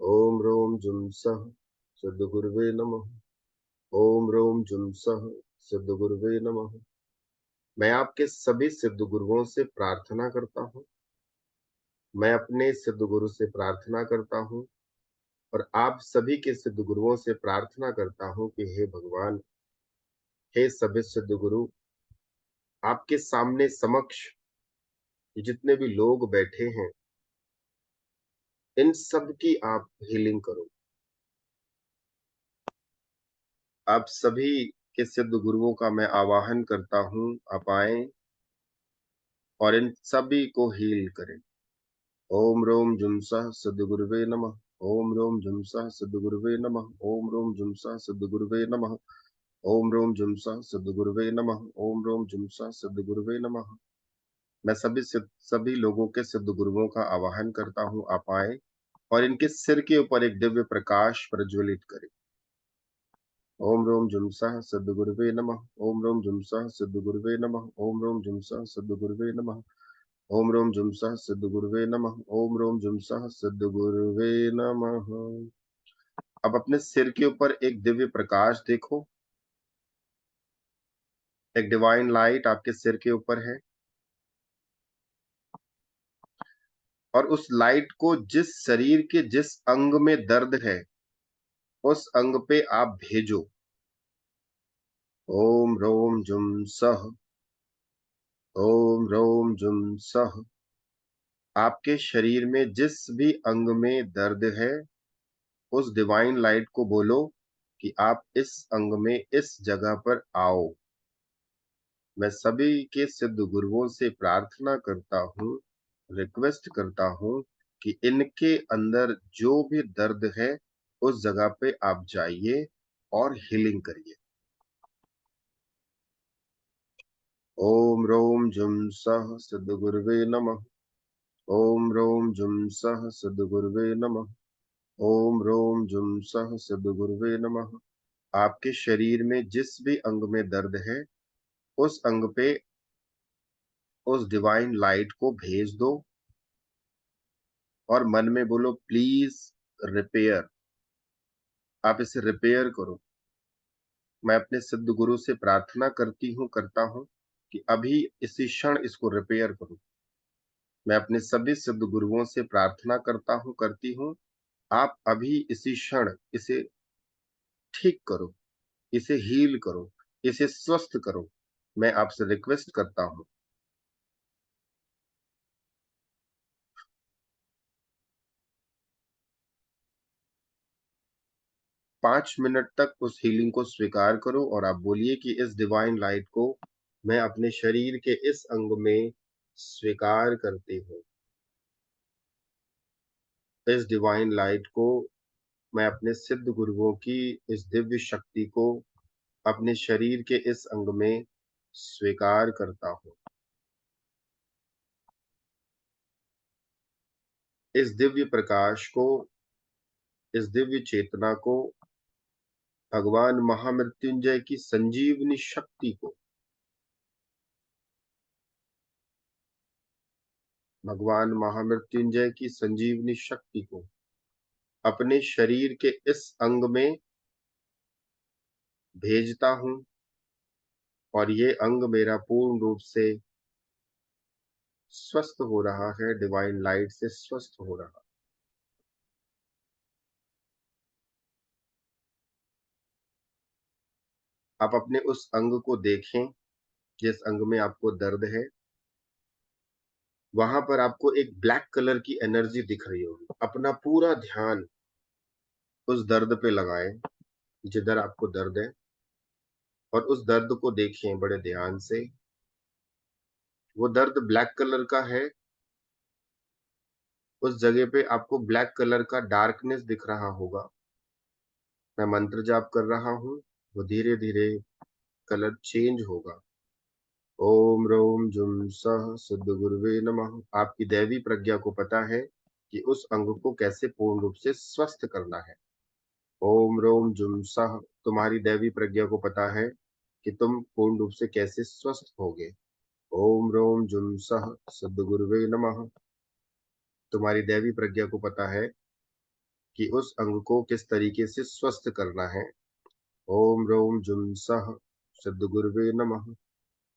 ओम रोम जुम सः सद्गुरुवे नमः। ओम रोम जुम सः सद्गुरुवे नमः। मैं आपके सभी सिद्ध गुरुओं से प्रार्थना करता हूँ, मैं अपने सिद्ध गुरु से प्रार्थना करता हूँ और आप सभी के सिद्ध गुरुओं से प्रार्थना करता हूँ कि हे भगवान, हे सभी सिद्ध गुरु, आपके सामने समक्ष जितने भी लोग बैठे हैं, इन सब की आप हीलिंग करो। आप सभी के सिद्ध गुरुओं का मैं आवाहन करता हूँ, आप आए और इन सभी को हील करें। ओम रोम जुम सः सद्गुरुवे नमः। ओम रोम जुम सः सद्गुरुवे नमः। ओम रोम जुम सः सद्गुरुवे नमः। ओम रोम जुम सः सद्गुरुवे नमः। ओम रोम जुम सः सद्गुरुवे नमः। मैं सभी लोगों के सिद्ध गुरुओं का आवाहन करता हूँ, आप आए और इनके सिर के ऊपर एक दिव्य प्रकाश प्रज्वलित करें। ओम रोम जुम सः सद्गुरुवे नमः। ओम रोम जुम सः सद्गुरुवे नमः। ओम रोम जुम सः सद्गुरुवे नमः। ओम रोम जुम सः सद्गुरुवे नमः। ओम रोम जुम सः सद्गुरुवे नमः। अब अपने सिर के ऊपर एक दिव्य प्रकाश देखो, एक डिवाइन लाइट आपके सिर के ऊपर है और उस लाइट को जिस शरीर के जिस अंग में दर्द है, उस अंग पे आप भेजो। ओम रोम जुम सः। ओम रोम जुम सः। आपके शरीर में जिस भी अंग में दर्द है, उस डिवाइन लाइट को बोलो कि आप इस अंग में इस जगह पर आओ। मैं सभी के सिद्ध गुरुओं से प्रार्थना करता हूँ, रिक्वेस्ट करता हूँ कि इनके अंदर जो भी दर्द है, उस जगह पे आप जाइए और हीलिंग करिए। ओम रोम जुम सः सद्गुरुवे नमः। ओम रोम जुम सः सद्गुरुवे नमः। ओम रोम जुम सः सद्गुरुवे नमः। आपके शरीर में जिस भी अंग में दर्द है, उस अंग पे उस डिवाइन लाइट को भेज दो और मन में बोलो प्लीज रिपेयर। आप इसे रिपेयर करो। मैं अपने सिद्ध गुरु से प्रार्थना करता हूँ कि अभी इसी क्षण इसको रिपेयर करो। मैं अपने सभी सिद्ध गुरुओं से प्रार्थना करती हूँ, आप अभी इसी क्षण इसे ठीक करो, इसे हील करो, इसे स्वस्थ करो। मैं आपसे रिक्वेस्ट करता हूँ। 5 मिनट तक उस हीलिंग को स्वीकार करो और आप बोलिए कि इस डिवाइन लाइट को मैं अपने शरीर के इस अंग में स्वीकार करती हूँ। इस डिवाइन लाइट को मैं अपने सिद्ध गुरुओं की इस दिव्य शक्ति को अपने शरीर के इस अंग में स्वीकार करता हूँ। इस दिव्य प्रकाश को, इस दिव्य चेतना को, भगवान महामृत्युंजय की संजीवनी शक्ति को, भगवान महामृत्युंजय की संजीवनी शक्ति को अपने शरीर के इस अंग में भेजता हूं और ये अंग मेरा पूर्ण रूप से स्वस्थ हो रहा है, डिवाइन लाइट से स्वस्थ हो रहा। आप अपने उस अंग को देखें जिस अंग में आपको दर्द है। वहां पर आपको एक ब्लैक कलर की एनर्जी दिख रही होगी। अपना पूरा ध्यान उस दर्द पे लगाएं जिधर आपको दर्द है और उस दर्द को देखें बड़े ध्यान से। वो दर्द ब्लैक कलर का है। उस जगह पे आपको ब्लैक कलर का डार्कनेस दिख रहा होगा। मैं मंत्र जाप कर रहा हूं, वो धीरे धीरे कलर चेंज होगा। ओम रोम जुम सह सिद्ध गुरुवे नमः। आपकी दैवी प्रज्ञा को पता है कि उस अंग को कैसे पूर्ण रूप से स्वस्थ करना है। ओम रोम जुम सह। तुम्हारी दैवी प्रज्ञा को पता है कि तुम पूर्ण रूप से कैसे स्वस्थ होगे। ओम रोम जुम सह सिद्ध गुरुवे नमः। तुम्हारी दैवी प्रज्ञा को पता है कि उस अंग को किस तरीके से स्वस्थ करना है। ओम रोम जुम सह सिद्ध गुरुवे नमः।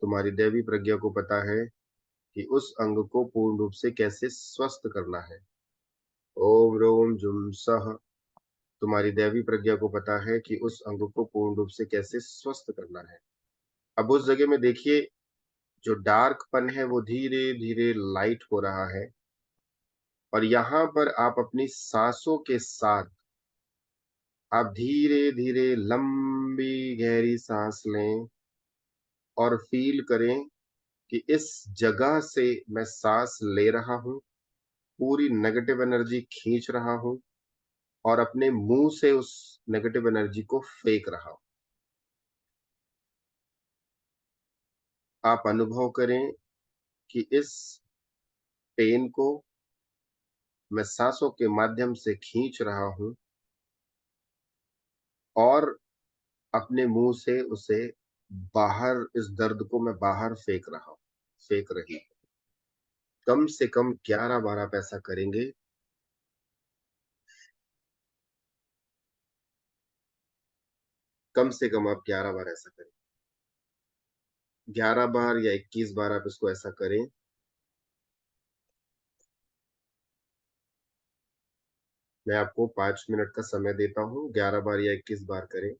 तुम्हारी दैवी प्रज्ञा को पता है कि उस अंग को पूर्ण रूप से कैसे स्वस्थ करना है। ओम रोम जुम सह। तुम्हारी दैवी प्रज्ञा को पता है कि उस अंग को पूर्ण रूप से कैसे स्वस्थ करना है। अब उस जगह में देखिए, जो डार्कपन है वो धीरे धीरे लाइट हो रहा है और यहां पर आप अपनी सांसों के साथ आप धीरे धीरे लंबी गहरी सांस लें और फील करें कि इस जगह से मैं सांस ले रहा हूं, पूरी नेगेटिव एनर्जी खींच रहा हूं और अपने मुंह से उस नेगेटिव एनर्जी को फेंक रहा हूं। आप अनुभव करें कि इस पेन को मैं सांसों के माध्यम से खींच रहा हूं और अपने मुंह से उसे बाहर, इस दर्द को मैं बाहर फेंक रहा हूं, फेंक रही हूं। कम से कम 11 बार आप ऐसा करेंगे। कम से कम आप 11 बार ऐसा करें। 11 बार या 21 बार आप इसको ऐसा करें। मैं आपको 5 मिनट का समय देता हूं। 11 बार या 21 बार करें।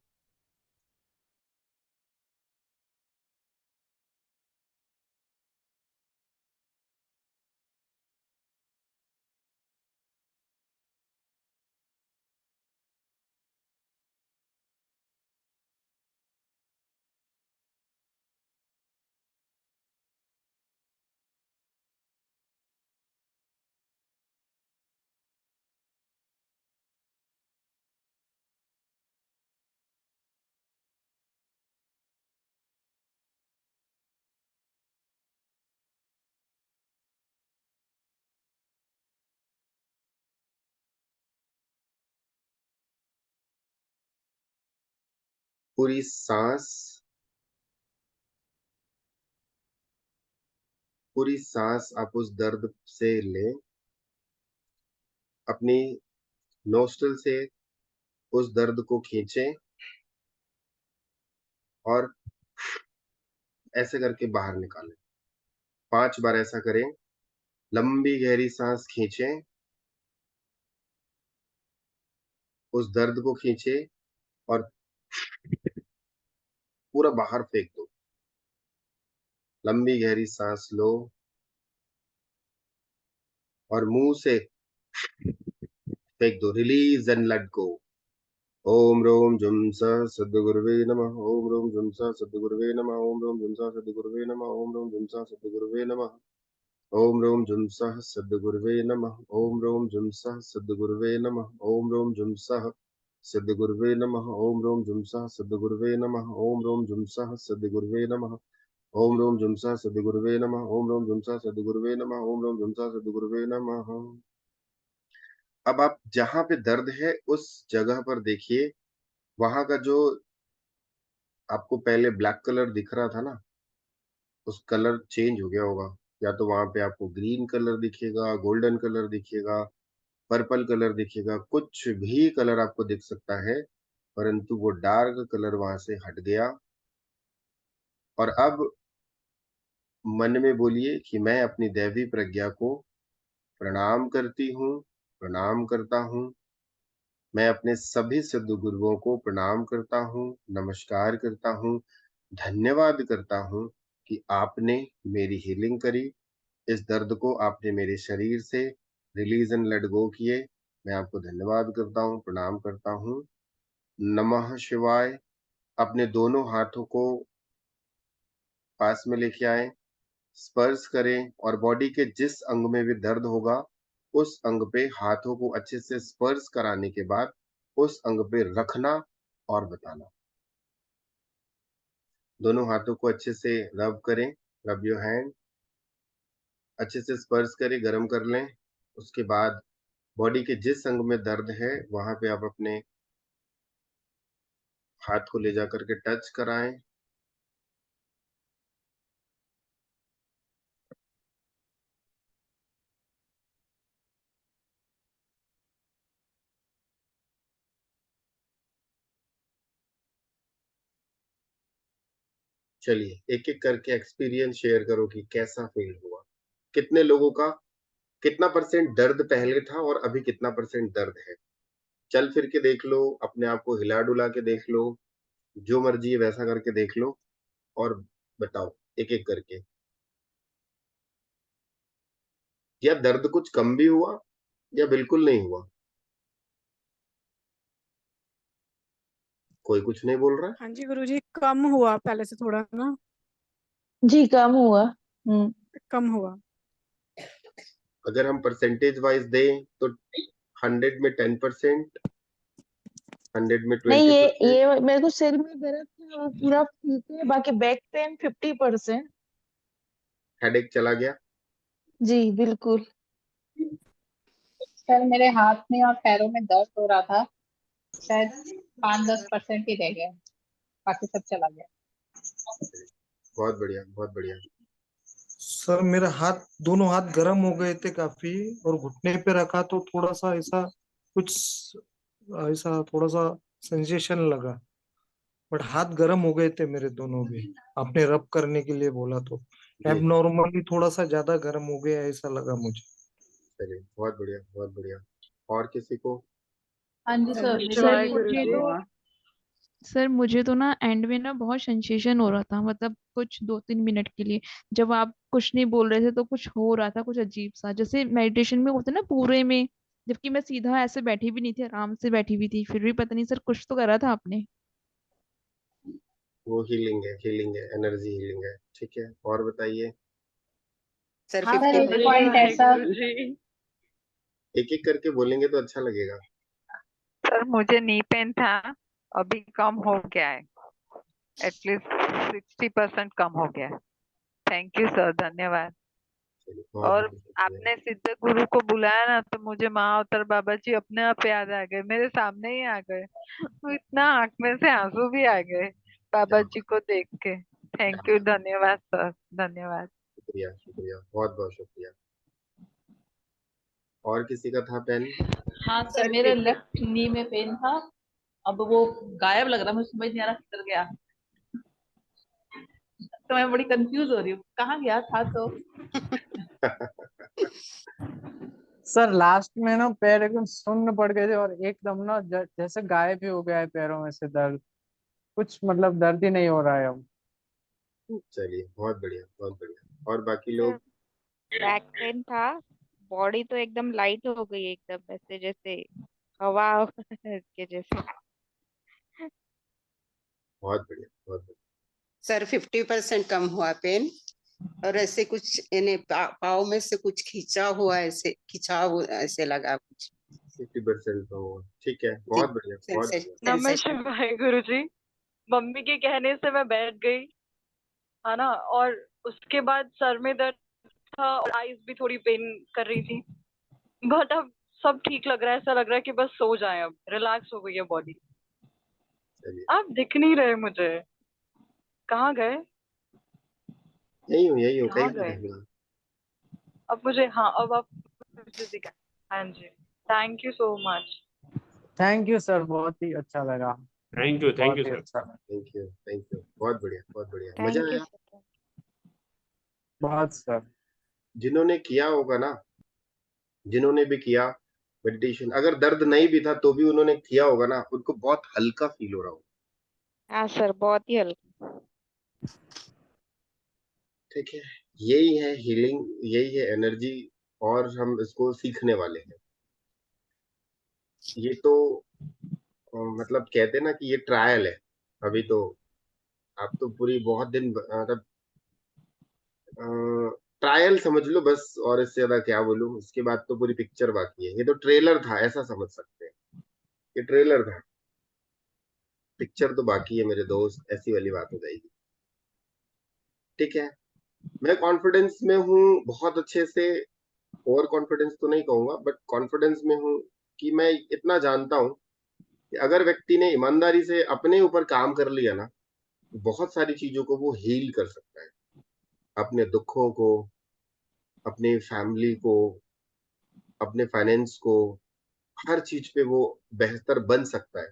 पूरी सांस, पूरी सांस आप उस दर्द से लें। अपनी नोस्ट्रल से उस दर्द को खींचें और ऐसे करके बाहर निकालें। 5 बार ऐसा करें। लंबी गहरी सांस खींचें, उस दर्द को खींचे और पूरा बाहर फेंक दो। लंबी गहरी सांस लो और मुंह से फेंक दो। Release and let go. ओम रोम जुम स सद्गुरुवे नमः। ओम रोम जुम स सद्गुरुवे नमः। ओम रोम जुम स सद्गुरुवे नमः। ओम रोम जुम स सद्गुरुवे नमः। ओम रोम जुम सः सद्गुरुवे नमः। ओम रोम जुम सः सद्गुरुवे नमः। ओम रोम जुम सः सद्गुरुवे नमः। ओम रोम जुमसा सद्गुरुवे नमः। ओम रोम जुमसा सद्गुरुवे नमः। ओम रोम जुमसा सद्गुरुवे नमः। ओम रोम जुमसा सद्गुरुवे नमः। ओम रोम जुमसा सद्गुरुवे नमः। अब आप जहां पे दर्द है उस जगह पर देखिए, वहां का जो आपको पहले ब्लैक कलर दिख रहा था ना, उस कलर चेंज हो गया होगा। या तो वहां पे आपको ग्रीन कलर दिखेगा, गोल्डन कलर दिखेगा, पर्पल कलर दिखेगा, कुछ भी कलर आपको दिख सकता है, परंतु वो डार्क कलर वहां से हट गया। और अब मन में बोलिए कि मैं अपनी दैवी प्रज्ञा को प्रणाम करती हूँ, प्रणाम करता हूँ। मैं अपने सभी सद्गुरुओं को प्रणाम करता हूँ, नमस्कार करता हूँ, धन्यवाद करता हूँ कि आपने मेरी हीलिंग करी। इस दर्द को आपने मेरे शरीर से रिलीज एंड लेट गो किए। मैं आपको धन्यवाद करता हूँ, प्रणाम करता हूँ। नमः शिवाय। अपने दोनों हाथों को पास में लेके आए, स्पर्श करें और बॉडी के जिस अंग में भी दर्द होगा उस अंग पे हाथों को अच्छे से स्पर्श कराने के बाद उस अंग पे रखना और बताना। दोनों हाथों को अच्छे से रब करें, रब योर हैंड, अच्छे से स्पर्श करें, गर्म कर लें। उसके बाद बॉडी के जिस अंग में दर्द है वहां पे आप अपने हाथ को ले जाकर के टच कराएं। चलिए एक एक करके एक्सपीरियंस शेयर करो कि कैसा फील हुआ। कितने लोगों का कितना परसेंट दर्द पहले था और अभी कितना परसेंट दर्द है? चल फिर के देख लो, अपने आप को हिला डुला के देख लो, जो मर्जी है वैसा करके देख लो और बताओ एक एक करके। या दर्द कुछ कम भी हुआ या बिल्कुल नहीं हुआ? कोई कुछ नहीं बोल रहा है। हाँ जी गुरुजी, कम हुआ पहले से थोड़ा ना। जी कम हुआ। कम हुआ। अगर हम परसेंटेज वाइज दें तो 100 में 10%, 100 में नहीं, 20%। ये मेरे को सिर में दर्द था वो पूरा ठीक है, बाकी बैक पेन 50%। हेडेक चला गया। जी बिल्कुल। सर मेरे हाथ में और पैरों में दर्द हो रहा था, शायद 5-10% ही रह गया, बाकी सब चला गया। बहुत बढ़िया, बहुत बढ़िया। सर मेरा हाथ, दोनों हाथ गर्म हो गए थे काफी, और घुटने पे रखा तो थोड़ा सा ऐसा कुछ, ऐसा थोड़ा सा सेंसेशन लगा, बट हाथ गर्म हो गए थे मेरे दोनों भी। आपने रब करने के लिए बोला तो जी जी, एबनॉर्मली थोड़ा सा ज्यादा गर्म हो गया ऐसा लगा मुझे। चलिए बहुत बढ़िया, बहुत बढ़िया। और किसी को? हाँ जी सर, मेरे सर को भी मुझे दर्द तो हुआ। सर मुझे तो ना एंड में ना बहुत सेंसेशन हो रहा था, मतलब कुछ 2-3 मिनट के लिए। जब आप कुछ नहीं बोल रहे थे तो कुछ हो रहा था, कुछ अजीब सा, जैसे मेडिटेशन में होता है ना पूरे में। जबकि मैं सीधा ऐसे बैठी भी नहीं थी, आराम से बैठी हुई थी, फिर भी पता नहीं सर कुछ तो करा था आपने। वो हीलिंग है, हीलिंग है, एनर्जी हीलिंग है। ठीक है, और बताइए। सर हाँ सर, 50 एक पॉइंट ऐसा। गुरुजी। एक एक करके बोलेंगे तो अच्छा लगेगा। सर मुझे नी पेन था, अभी कम हो गया है, एटलीस्ट 60% कम हो गया है। थैंक यू सर, धन्यवाद। चलिए बहुत और बहुत शुक्रिया। आपने सिद्ध गुरु को बुलाया ना, तो मुझे महाअवतार बाबा जी अपने आप याद आ गए, मेरे सामने ही आ गए। तो इतना आंख में से आंसू भी आ गए बाबा क्या जी बात, को देख के। क्या थैंक यू, बात। धन्यवाद सर, धन्यवाद। शुक्रिया, शुक्रिया, बहुत बहुत शुक्रिया। और किसी का था पेन? हाँ सर, सर मेरे लेफ्ट नी में पेन था, अब वो गायब लग रहा, मुझे समझ नहीं आ रहा किधर गया। तो मैं बड़ी कंफ्यूज हो रही हूँ, कहाँ गया था तो। सर लास्ट में ना पैर एकदम सुन्न पड़ गए थे और एकदम ना जैसे गायब ही हो गया है पैरों में से दर्द। कुछ मतलब दर्द ही नहीं हो रहा है अब। चलिए बहुत बढ़िया, बहुत बढ़िया। और बाकी सर लोग? बैक पेन था, बॉडी तो एकदम लाइट हो गई, एकदम ऐसे जैसे हवा के जैसे। बहुत बढ़िया, बहुत बढ़िया। सर 50% कम हुआ पेन, और ऐसे कुछ यानी पाँव में से कुछ खींचा हुआ, ऐसे खिंचाव ऐसे लगा कुछ। 50% तो होगा। ठीक है, बहुत बढ़िया, बहुत बढ़िया। सेंसेशन। नमः गुरु जी। मम्मी के कहने से मैं बैठ गई, है ना, और उसके बाद सर में दर्द था और आईज भी थोड़ी पेन कर रही थी, बट अब सब ठीक लग रहा है। ऐसा लग रहा है कि बस सो जाए, अब रिलैक्स हो गई है बॉडी। चलिए, आप दिख नहीं रहे मुझे, कहाँ गए? यही हूँ, कहीं कहाँ से गए? दिखूंगा। अब मुझे, हाँ, अब आप मुझे दिखा। हाँ जी, thank you so much. Thank you sir, बहुत ही अच्छा लगा, थैंक यू बहुत ही सर। अच्छा, थैंक यू, बहुत बढ़िया, बहुत बढ़िया, मजा थैंक यू आया। सर। बहुत सर। जिन्होंने किया होगा ना, जिन्होंने भी किया मेडिटेशन, अगर दर्द नहीं भी था तो भी उन्होंने किया होगा ना, उनको बहुत हल्का फील हो रहा होगा। हाँ सर, बहुत ही हल्का। ठीक है, यही है हीलिंग, यही है एनर्जी, और हम इसको सीखने वाले हैं। ये तो मतलब कहते हैं ना कि ये ट्रायल है अभी तो। आप तो पूरी बहुत दिन मतलब ट्रायल समझ लो बस, और इससे ज्यादा क्या बोलूं। इसके बाद तो पूरी पिक्चर बाकी है। ये तो ट्रेलर था, ऐसा समझ सकते हैं, ये ट्रेलर था, पिक्चर तो बाकी है मेरे दोस्त, ऐसी वाली बात हो जाएगी। ठीक है, मैं कॉन्फिडेंस में हूँ बहुत अच्छे से। ओवर कॉन्फिडेंस तो नहीं कहूंगा, बट कॉन्फिडेंस में हूँ कि मैं इतना जानता हूँ कि अगर व्यक्ति ने ईमानदारी से अपने ऊपर काम कर लिया ना, बहुत सारी चीजों को वो हील कर सकता है। अपने दुखों को, अपनी फैमिली को, अपने फाइनेंस को, हर चीज पे वो बेहतर बन सकता है।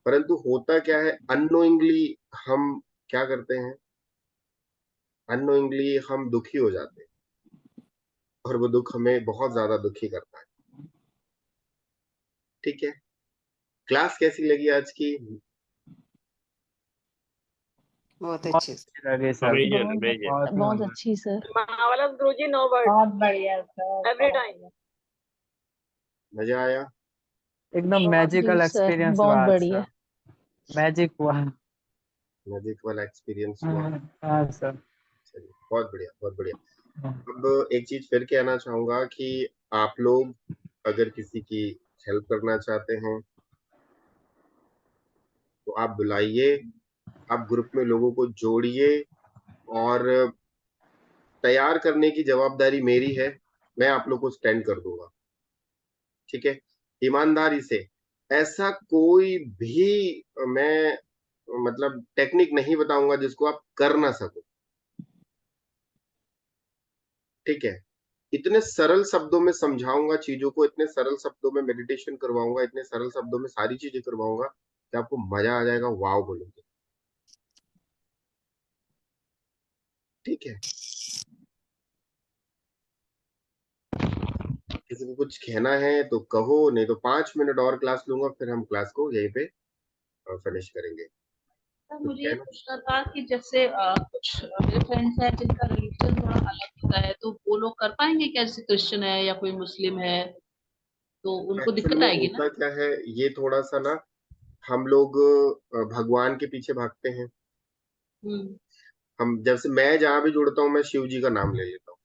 परंतु होता क्या है, अननोइंगली हम क्या करते हैं, अननोइंगली हम दुखी हो जाते हैं, और वो दुख हमें बहुत ज्यादा दुखी करता है। ठीक है, क्लास कैसी लगी आज की? बहुत बहुत अच्छे। अच्छी लगी सर, अमेजन अमेजन। बहुत ही बहुत मजा। अच्छी सर। मावलस गुरु जी, नो वर्ड, बहुत बढ़िया सर, एवरी बहुत टाइम। बढ़िया। मजा आया? एकदम जी मैजिकल सर, एक्सपीरियंस बहुत हुआ आज बढ़िया। सर, मैजिक हुआ। मैजिक वाला एक्सपीरियंस हुआ? हाँ हाँ सर। चलिए, बहुत बढ़िया, बहुत बढ़िया। हाँ। अब एक चीज फिर कहना चाहूंगा कि आप लोग अगर किसी की हेल्प करना चाहते हैं तो आप बुलाइए, आप ग्रुप में लोगों को जोड़िए, और तैयार करने की जवाबदारी मेरी है। मैं आप लोग को स्टैंड कर दूंगा। ठीक है, ईमानदारी से। ऐसा कोई भी मैं मतलब टेक्निक नहीं बताऊंगा जिसको आप कर ना सको। ठीक है, इतने सरल शब्दों में समझाऊंगा चीजों को, इतने सरल शब्दों में मेडिटेशन करवाऊंगा, इतने सरल शब्दों में सारी चीजें करवाऊंगा कि आपको मजा आ जाएगा, वाव बोलोगे। ठीक है, किसी को कुछ कहना है तो कहो, नहीं तो 5 मिनट और क्लास लूंगा, फिर हम क्लास को यहीं पे फिनिश करेंगे। सर कुछ मुझे ये कहना? पूछना था कि जैसे कुछ मेरे फ्रेंड्स हैं जिनका रिलीजन थोड़ा अलग होता है, तो वो लोग कर पाएंगे क्या? जैसे क्रिश्चियन है या कोई मुस्लिम है, तो उनको एक्चुअल दिक्कत में आएगी ना? होता क्या है, ये थोड़ा सा ना हम लोग भगवान के पीछे भागते हैं। हम्म। हम जैसे मैं जहां भी जुड़ता हूँ मैं शिव जी का नाम ले लेता हूँ।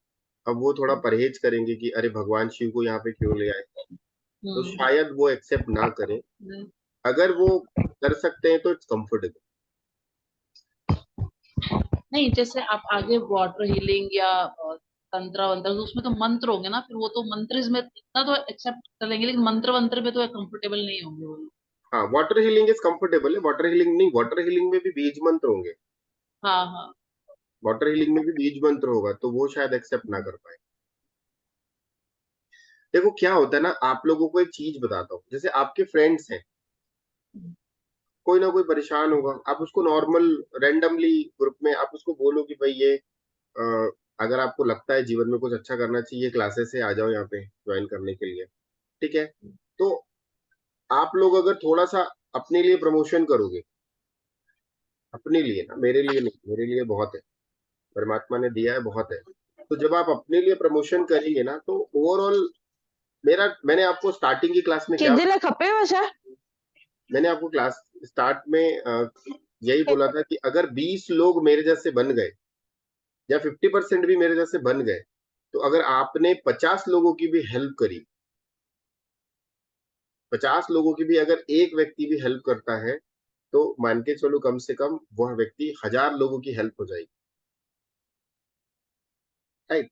अब वो थोड़ा परहेज करेंगे कि अरे भगवान शिव को यहाँ पे क्यों ले आए, तो हम्म। शायद वो एक्सेप्ट ना करें। हम्म। अगर वो कर सकते हैं तो इट्स कंफर्टेबल। नहीं, जैसे आप आगे वाटर हीलिंग या तंत्र वंत्र, तो उसमें तो मंत्र होंगे ना, फिर वो तो मंत्र में इतना तो एक्सेप्ट कर लेंगे, लेकिन मंत्र वंत्र में तो कंफर्टेबल नहीं होंगे वो लोग। हाँ, वाटर हीलिंग इज कंफर्टेबल है। वाटर हीलिंग नहीं, वाटर हीलिंग में भी बीज मंत्र होंगे। हाँ हाँ। वाटर हीलिंग में भी बीज मंत्र होगा, तो वो शायद एक्सेप्ट ना कर पाए। देखो क्या होता है ना, आप लोगों को एक चीज बताता हूँ। जैसे आपके फ्रेंड्स हैं, कोई ना कोई परेशान होगा, आप उसको नॉर्मल रैंडमली ग्रुप में आप उसको बोलो कि भाई ये अगर आपको लगता है जीवन में कुछ अच्छा करना चाहिए, क्लासेस से आ जाओ यहाँ पे ज्वाइन करने के लिए। ठीक है, तो आप लोग अगर थोड़ा सा अपने लिए प्रमोशन करोगे, अपने लिए ना, मेरे लिए नहीं, मेरे लिए बहुत है, परमात्मा ने दिया है, बहुत है। तो जब आप अपने लिए प्रमोशन करेंगे ना, तो ओवरऑल मैंने आपको स्टार्टिंग की क्लास में क्या, किदले खपे वशा? मैंने आपको क्लास स्टार्ट में यही बोला था कि अगर 20 लोग मेरे जैसे बन गए, या 50% भी मेरे जैसे बन गए, तो अगर आपने 50 लोगों की भी हेल्प करी, 50 लोगों की भी अगर एक व्यक्ति भी हेल्प करता है तो मान के चलो कम से कम वह व्यक्ति 1000 लोगों की हेल्प हो जाएगी, राइट?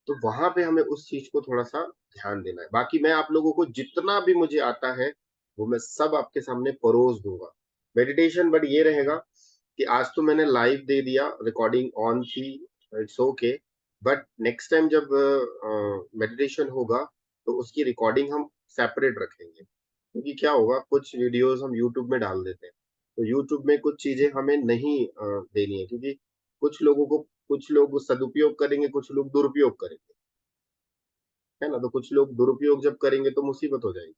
तो वहां पे हमें उस चीज को थोड़ा सा ध्यान देना है। बाकी मैं आप लोगों को जितना भी मुझे आता है वो मैं सब आपके सामने परोस दूंगा। मेडिटेशन बट ये रहेगा कि आज तो मैंने लाइव दे दिया, रिकॉर्डिंग ऑन थी, it's okay, but next time जब मेडिटेशन होगा तो उसकी रिकॉर्डिंग हम सेपरेट रखेंगे, क्योंकि क्या होगा कुछ वीडियोस हम यूट्यूब में डाल देते हैं तो यूट्यूब में कुछ चीजें हमें नहीं देनी है, क्योंकि कुछ लोग सदुपयोग करेंगे, कुछ लोग दुरुपयोग करेंगे, है ना? तो कुछ लोग दुरुपयोग जब करेंगे तो मुसीबत हो जाएगी।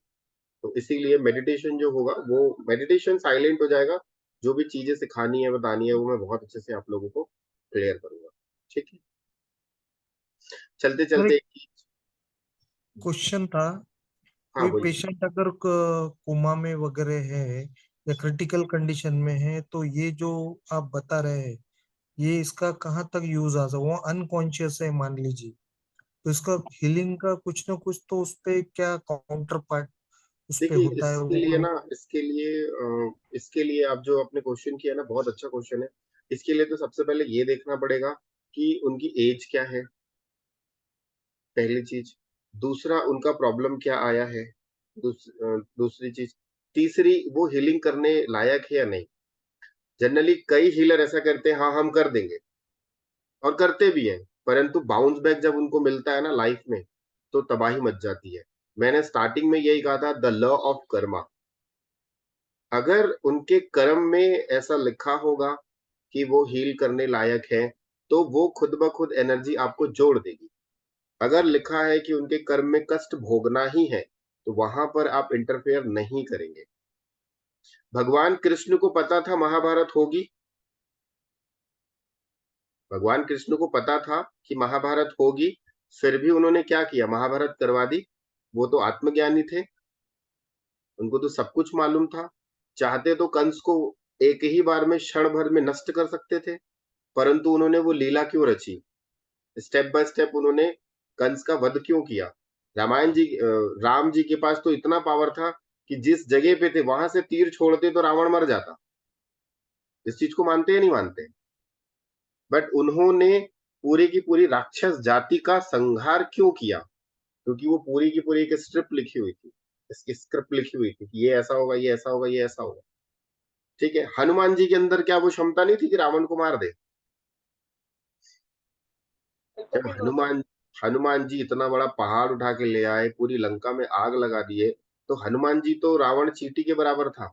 तो इसीलिए मेडिटेशन जो होगा वो मेडिटेशन साइलेंट हो जाएगा, जो भी चीजें सिखानी है बतानी है वो मैं बहुत अच्छे से आप लोगों को क्लियर करूंगा, ठीक है? चलते सर चलते एक क्वेश्चन था, हाँ कोई बोलिए। पेशेंट अगर कोमा में वगैरह है या क्रिटिकल कंडीशन में है तो ये जो आप बता रहे हैं ये इसका कहाँ तक यूज आ सकता, वो अनकॉन्शियस है मान लीजिए, तो इसका हीलिंग का कुछ ना कुछ तो उस पे क्या काउंटर पार्ट उस पे देखिए होता है इसके लिए वो। ना, इसके लिए आप जो आपने क्वेश्चन किया ना बहुत अच्छा क्वेश्चन है। इसके लिए तो सबसे पहले ये देखना पड़ेगा कि उनकी एज क्या है, पहली चीज। दूसरा उनका प्रॉब्लम क्या आया है, दूसरी चीज। तीसरी वो हीलिंग करने लायक है या नहीं। जनरली कई हीलर ऐसा करते हैं, हाँ हम कर देंगे, और करते भी हैं, परंतु बाउंस बैक जब उनको मिलता है ना लाइफ में तो तबाही मच जाती है। मैंने स्टार्टिंग में यही कहा था, द लॉ ऑफ कर्मा। अगर उनके कर्म में ऐसा लिखा होगा कि वो हील करने लायक है तो वो खुद ब खुद एनर्जी आपको जोड़ देगी। अगर लिखा है कि उनके कर्म में कष्ट भोगना ही है तो वहां पर आप इंटरफेयर नहीं करेंगे। भगवान कृष्ण को पता था महाभारत होगी, भगवान कृष्ण को पता था कि महाभारत होगी, फिर भी उन्होंने क्या किया, महाभारत करवा दी। वो तो आत्मज्ञानी थे, उनको तो सब कुछ मालूम था। चाहते तो कंस को एक ही बार में क्षण भर में नष्ट कर सकते थे, परंतु उन्होंने वो लीला क्यों रची, स्टेप बाय स्टेप उन्होंने कंस का वध क्यों किया। राम जी के पास तो इतना पावर था कि जिस जगह पे थे वहां से तीर छोड़ते तो रावण मर जाता। इस चीज को मानते या नहीं मानते? बट उन्होंने पूरी की पूरी राक्षस जाति का संहार क्यों किया? क्योंकि वो पूरी की पूरी एक स्क्रिप्ट लिखी हुई थी, इसकी स्क्रिप्ट लिखी हुई थी कि ये ऐसा होगा, ये ऐसा होगा, ये ऐसा होगा, ठीक है? हनुमान जी के अंदर क्या वो क्षमता नहीं थी कि रावण को मार दे? जब हनुमान जी इतना बड़ा पहाड़ उठा के ले आए, पूरी लंका में आग लगा दिए, तो हनुमान जी तो रावण चींटी के बराबर था,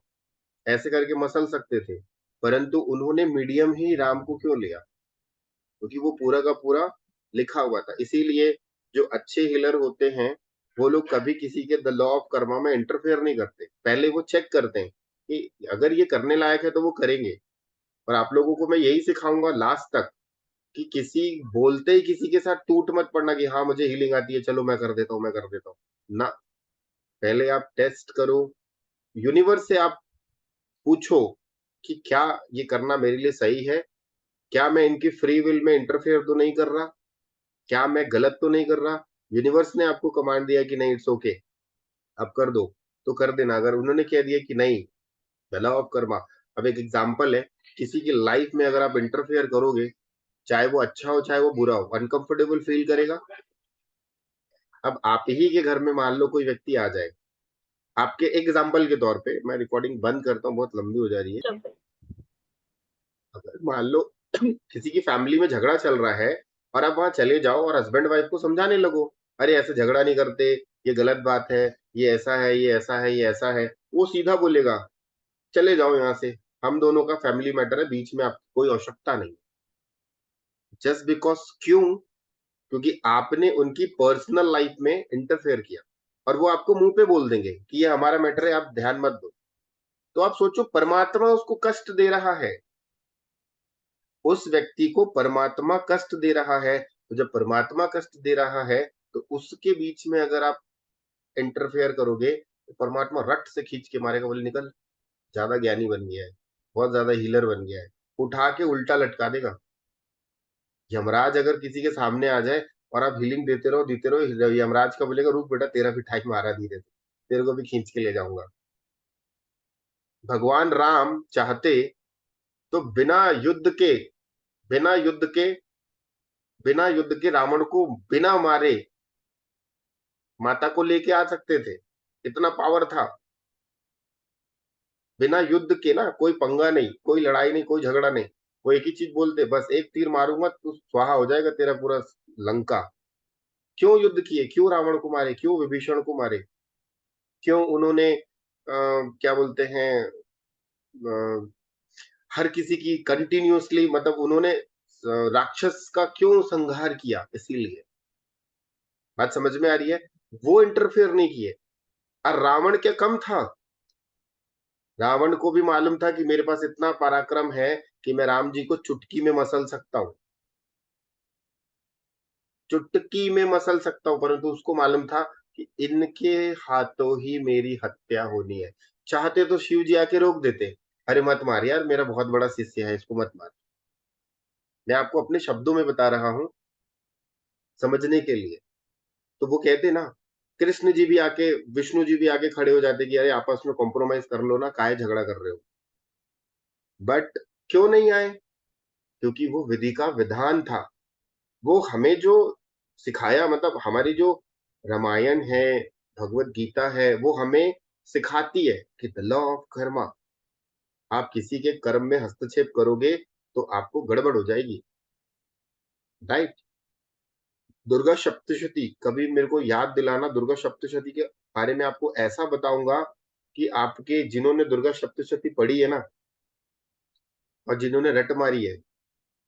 ऐसे करके मसल सकते थे, परंतु उन्होंने मीडियम ही राम को क्यों लिया? क्योंकि वो पूरा का पूरा लिखा हुआ था। इसीलिए जो अच्छे हीलर होते हैं वो लोग कभी किसी के द लॉ ऑफ कर्मा में इंटरफेयर नहीं करते, पहले वो चेक करते हैं कि अगर ये करने लायक है तो वो करेंगे। और आप लोगों को मैं यही सिखाऊंगा लास्ट तक कि किसी बोलते ही किसी के साथ टूट मत पड़ना कि हाँ मुझे हीलिंग आती है, चलो मैं कर देता हूँ, मैं कर देता हूँ ना। पहले आप टेस्ट करो, यूनिवर्स से आप पूछो कि क्या ये करना मेरे लिए सही है, क्या मैं इनकी फ्री विल में इंटरफेयर तो नहीं कर रहा, क्या मैं गलत तो नहीं कर रहा। यूनिवर्स ने आपको कमांड दिया कि नहीं इट्स ओके अब कर दो तो कर देना। अगर उन्होंने कह दिया कि नहीं, द लॉ ऑफ कर्मा। अब एक एग्जांपल है, किसी की लाइफ में अगर आप इंटरफेयर करोगे, चाहे वो अच्छा हो चाहे वो बुरा हो, अनकंफर्टेबल फील करेगा। अब आप ही के घर में मान लो कोई व्यक्ति आ जाए, आपके एग्जाम्पल के तौर पे, मैं रिकॉर्डिंग बंद करता हूँ, बहुत लंबी हो जा रही है। अगर मान लो किसी की फैमिली में झगड़ा चल रहा है और आप वहां चले जाओ और हस्बैंड वाइफ को समझाने लगो, अरे ऐसे झगड़ा नहीं करते, ये गलत बात है, ये ऐसा है, ये ऐसा है, ये ऐसा है, वो सीधा बोलेगा चले जाओ यहाँ से, हम दोनों का फैमिली मैटर है, बीच में आपकी कोई आवश्यकता नहीं। जस्ट बिकॉज क्यों? क्योंकि आपने उनकी पर्सनल लाइफ में इंटरफेयर किया, और वो आपको मुंह पे बोल देंगे कि ये हमारा मैटर है, आप ध्यान मत दो। तो आप सोचो परमात्मा उसको कष्ट दे रहा है, उस व्यक्ति को परमात्मा कष्ट दे रहा है। तो जब परमात्मा कष्ट दे रहा है तो उसके बीच में अगर आप इंटरफेयर करोगे तो परमात्मा रट से खींच के मारेगा, बोले निकल, ज्यादा ज्ञानी बन गया है, बहुत ज्यादा हीलर बन गया है, उठा के उल्टा लटका देगा। यमराज अगर किसी के सामने आ जाए और आप हीलिंग देते रहो, यमराज का बोलेगा रुक बेटा तेरा भी टाइम आ रहा धीरे से, तेरे को भी खींच के ले जाऊंगा। भगवान राम चाहते तो बिना युद्ध के रावण को बिना मारे माता को लेके आ सकते थे। इतना पावर था। बिना युद्ध के ना, कोई पंगा नहीं, कोई लड़ाई नहीं, कोई झगड़ा नहीं। वो एक ही चीज बोलते, बस एक तीर मारूंगा तो स्वाहा हो जाएगा तेरा पूरा लंका। क्यों युद्ध किए, क्यों रावण को मारे, क्यों विभीषण को मारे, क्यों उन्होंने क्या बोलते हैं हर किसी की कंटिन्यूअसली, मतलब उन्होंने राक्षस का क्यों संहार किया, इसीलिए। बात समझ में आ रही है? वो इंटरफेयर नहीं किए। और रावण क्या कम था? रावण को भी मालूम था कि मेरे पास इतना पराक्रम है कि मैं राम जी को चुटकी में मसल सकता हूं, चुटकी में मसल सकता हूं, परंतु उसको मालूम था कि इनके हाथों ही मेरी हत्या होनी है। चाहते तो शिव जी आके रोक देते, अरे मत मार यार, मेरा बहुत बड़ा शिष्य है, इसको मत मार। मैं आपको अपने शब्दों में बता रहा हूं समझने के लिए। तो वो कहते ना, कृष्ण जी भी आके, विष्णु जी भी आके खड़े हो जाते कि अरे आपस में कॉम्प्रोमाइज कर लो ना, काहे झगड़ा कर रहे हो। बट क्यों नहीं आए? क्योंकि वो विधि का विधान था। वो हमें जो सिखाया, मतलब हमारी जो रामायण है, भगवत गीता है, वो हमें सिखाती है कि द लॉ ऑफ कर्मा। आप किसी के कर्म में हस्तक्षेप करोगे तो आपको गड़बड़ हो जाएगी, राइट? दुर्गा सप्तशती कभी मेरे को याद दिलाना, दुर्गा सप्तशती के बारे में आपको ऐसा बताऊंगा कि आपके जिन्होंने दुर्गा सप्तशती पढ़ी है ना, और जिन्होंने रट मारी है,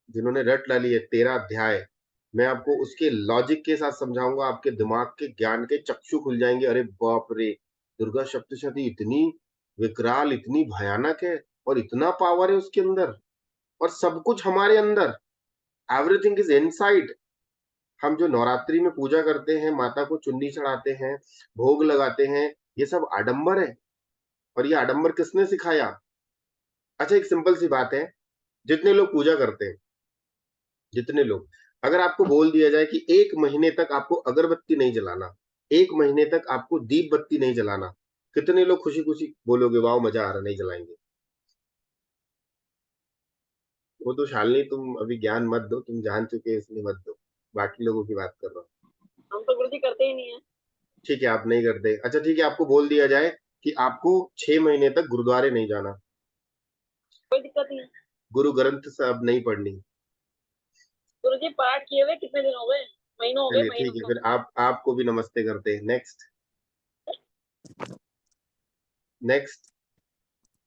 जिन्होंने रट डाली है 13 अध्याय, मैं आपको उसके लॉजिक के साथ समझाऊंगा, आपके दिमाग के ज्ञान के चक्षु खुल जाएंगे। अरे बाप रे, दुर्गा सप्तशती इतनी विकराल, इतनी भयानक है, और इतना पावर है उसके अंदर, और सब कुछ हमारे अंदर, एवरीथिंग इज इनसाइड। हम जो नवरात्रि में पूजा करते हैं, माता को चुन्नी चढ़ाते हैं, भोग लगाते हैं, ये सब आडंबर है। और ये आडंबर किसने सिखाया? अच्छा, एक सिंपल सी बात है, जितने लोग पूजा करते हैं, जितने लोग, अगर आपको बोल दिया जाए कि 1 महीने तक आपको अगरबत्ती नहीं जलाना, 1 महीने तक आपको दीप बत्ती नहीं जलाना, कितने लोग खुशी खुशी बोलोगे वाह मजा आ रहा, नहीं जलाएंगे? वो तो शालिनी, तुम अभी ज्ञान मत दो, तुम जान चुके हैं इसलिए मत दो, बाकी लोगों की बात कर रहा हूँ। हम तो गुरुजी करते ही नहीं है। ठीक है, आप नहीं करते, अच्छा ठीक है, आपको बोल दिया जाए कि आपको 6 महीने तक गुरुद्वारे नहीं जाना, कोई दिक्कत नहीं है। गुरु ग्रंथ साहब नहीं पढ़नी। गुरुजी पाठ किए हुए कितने दिन हो गए, महीनों हो गए, चलिए ठीक है, महीनों। फिर आपको भी नमस्ते करते हैं। Next next.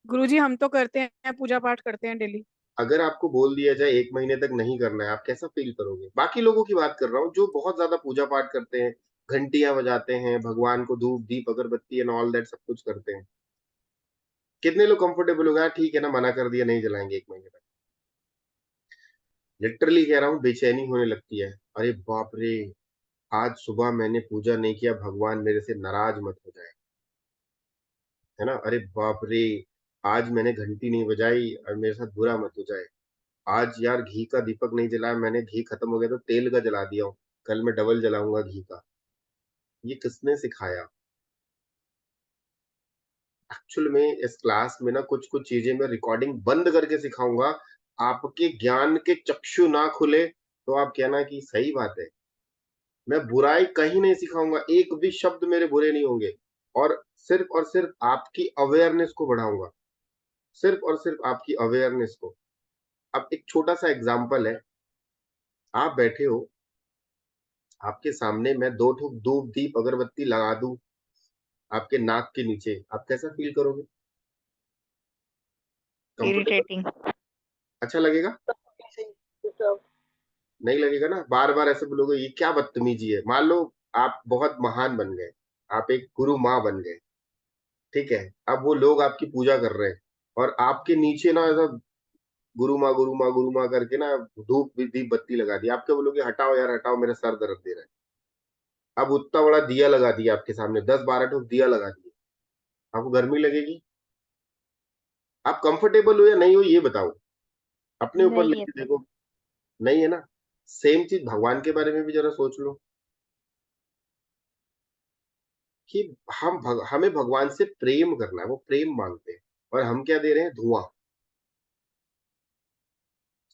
गुरुजी हम तो करते हैं, पूजा पाठ करते हैं डेली। अगर आपको बोल दिया जाए 1 महीने तक नहीं करना है, आप कैसा फील करोगे? बाकी लोगों की बात कर रहा हूँ जो बहुत ज्यादा पूजा पाठ करते हैं, घंटियां बजाते हैं, भगवान को धूप दीप अगरबत्ती एंड ऑल दैट सब कुछ करते हैं। कितने लोग कंफर्टेबल हो गए, ठीक है ना, मना कर दिया, नहीं जलाएंगे 1 महीने तक। लिटरली कह रहा हूँ, बेचैनी होने लगती है। अरे बाप रे, आज सुबह मैंने पूजा नहीं किया, भगवान मेरे से नाराज मत हो जाए, है ना? अरे बाप रे, आज मैंने घंटी नहीं बजाई और मेरे साथ बुरा मत हो जाए। आज यार घी का दीपक नहीं जलाया मैंने, घी खत्म हो गया तो तेल का जला दिया हूँ, कल मैं डबल जलाऊंगा घी का। ये किसने सिखाया? एक्चुअल में इस क्लास में ना कुछ कुछ चीजें मैं रिकॉर्डिंग बंद करके सिखाऊंगा। आपके ज्ञान के चक्षु ना खुले तो आप कहना कि सही बात है। मैं बुराई कहीं नहीं सिखाऊंगा, एक भी शब्द मेरे बुरे नहीं होंगे, और सिर्फ आपकी अवेयरनेस को बढ़ाऊंगा, सिर्फ और सिर्फ आपकी अवेयरनेस को। अब एक छोटा सा एग्जांपल है, आप बैठे हो, आपके सामने मैं 2 ठो धूप दीप अगरबत्ती लगा दूं आपके नाक के नीचे, आप कैसा फील करोगे? कंफर्टेबल? इरिटेटिंग। अच्छा लगेगा? नहीं लगेगा ना, बार बार ऐसे बोलोगे ये क्या बदतमीजी है। मान लो आप बहुत महान बन गए, आप एक गुरु माँ बन गए, ठीक है, अब वो लोग आपकी पूजा कर रहे हैं और आपके नीचे ना ऐसा गुरु माँ करके ना धूप दीप बत्ती लगा दी, आप क्या बोलोगे? हटाओ यार हटाओ, मेरा सर दर्द दे रहा है। अब उतना बड़ा दिया लगा दिया आपके सामने, 10-12 ठो दिया लगा दिए, आपको गर्मी लगेगी? आप कंफर्टेबल हो या नहीं हो ये बताओ, अपने ऊपर नहीं है लेके तो। देखो। नहीं है ना? सेम चीज भगवान के बारे में भी जरा सोच लो। कि हमें भगवान से प्रेम करना है, वो प्रेम मांगते हैं और हम क्या दे रहे हैं? धुआं।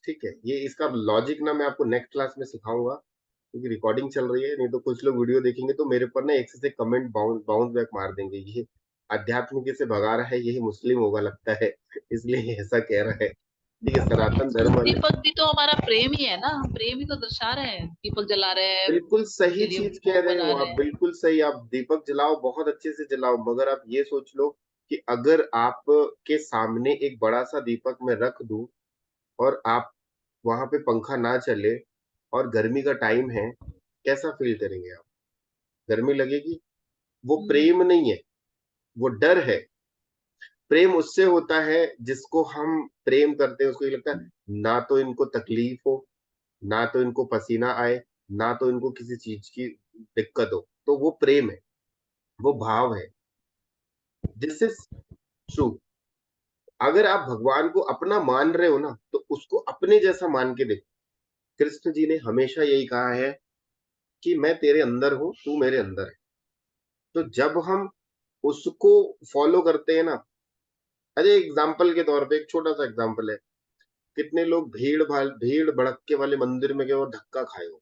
ठीक है, ये इसका लॉजिक ना मैं आपको नेक्स्ट क्लास में सिखाऊंगा, क्योंकि रिकॉर्डिंग चल रही है, नहीं तो कुछ लोग वीडियो देखेंगे तो मेरे पर ना एक से कमेंट बाउंस बैक मार देंगे, ये आध्यात्मिक से भगा रहा है, यही मुस्लिम होगा लगता है, इसलिए ये ऐसा कह रहा है। ठीक है, सनातन तो धर्म वाले दीपक भी तो हमारा प्रेम ही है ना, हम प्रेम ही तो दर्शा रहे हैं, दीपक जला रहे हैं, बिल्कुल सही उसके लिए चीज कह भोग रहे बना हो रहे आप, हैं। बिल्कुल सही। आप दीपक जलाओ, बहुत अच्छे से जलाओ, मगर आप ये सोच लो कि अगर आप के सामने एक बड़ा सा दीपक मैं रख दूं और आप वहां पे पंखा ना चले और गर्मी का टाइम है, कैसा फील करेंगे आप? गर्मी लगेगी। वो प्रेम नहीं है, वो डर है। प्रेम उससे होता है जिसको हम प्रेम करते हैं, उसको ये लगता है ना तो इनको तकलीफ हो, ना तो इनको पसीना आए, ना तो इनको किसी चीज की दिक्कत हो, तो वो प्रेम है, वो भाव है। This is true. अगर आप भगवान को अपना मान रहे हो ना, तो उसको अपने जैसा मान के देखो। कृष्ण जी ने हमेशा यही कहा है कि मैं तेरे अंदर हूं, तू मेरे अंदर है। तो जब हम उसको फॉलो करते हैं ना, अरे एग्जाम्पल के तौर पे एक छोटा सा एग्जाम्पल है, कितने लोग भीड़ भड़क्के वाले मंदिर में गए और धक्का खाए हो,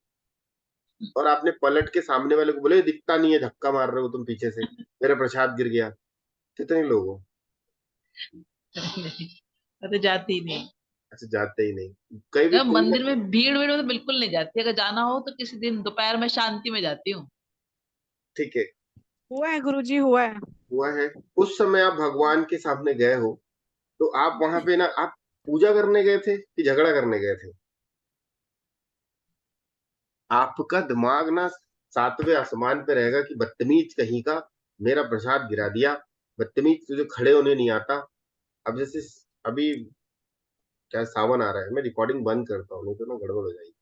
और आपने पलट के सामने वाले को बोले दिखता नहीं है, धक्का मार रहे हो तुम पीछे से, मेरा प्रसाद गिर गया। कितने लोग हो? मैं तो जाती ही नहीं। अच्छा, जाते ही नहीं। कई भी मैं कोई ना मंदिर कोई। में भीड़ में तो बिल्कुल नहीं जाती, अगर जाना हो तो किसी दिन दोपहर में शांति में जाती हूँ। ठीक है, हुआ है गुरुजी, हुआ है। हुआ है। उस समय आप भगवान के सामने गए हो, तो आप वहां पे ना, आप पूजा करने गए थे कि झगड़ा करने गए थे? आपका दिमाग ना सातवें आसमान पे रहेगा कि बदतमीज कहीं का, मेरा प्रसाद गिरा दिया, बदतमीज, तुझे खड़े होने नहीं आता। अब जैसे अभी क्या सावन आ रहा है, मैं रिकॉर्डिंग बंद करता हूँ, नहीं तो ना गड़बड़ हो जाएगी।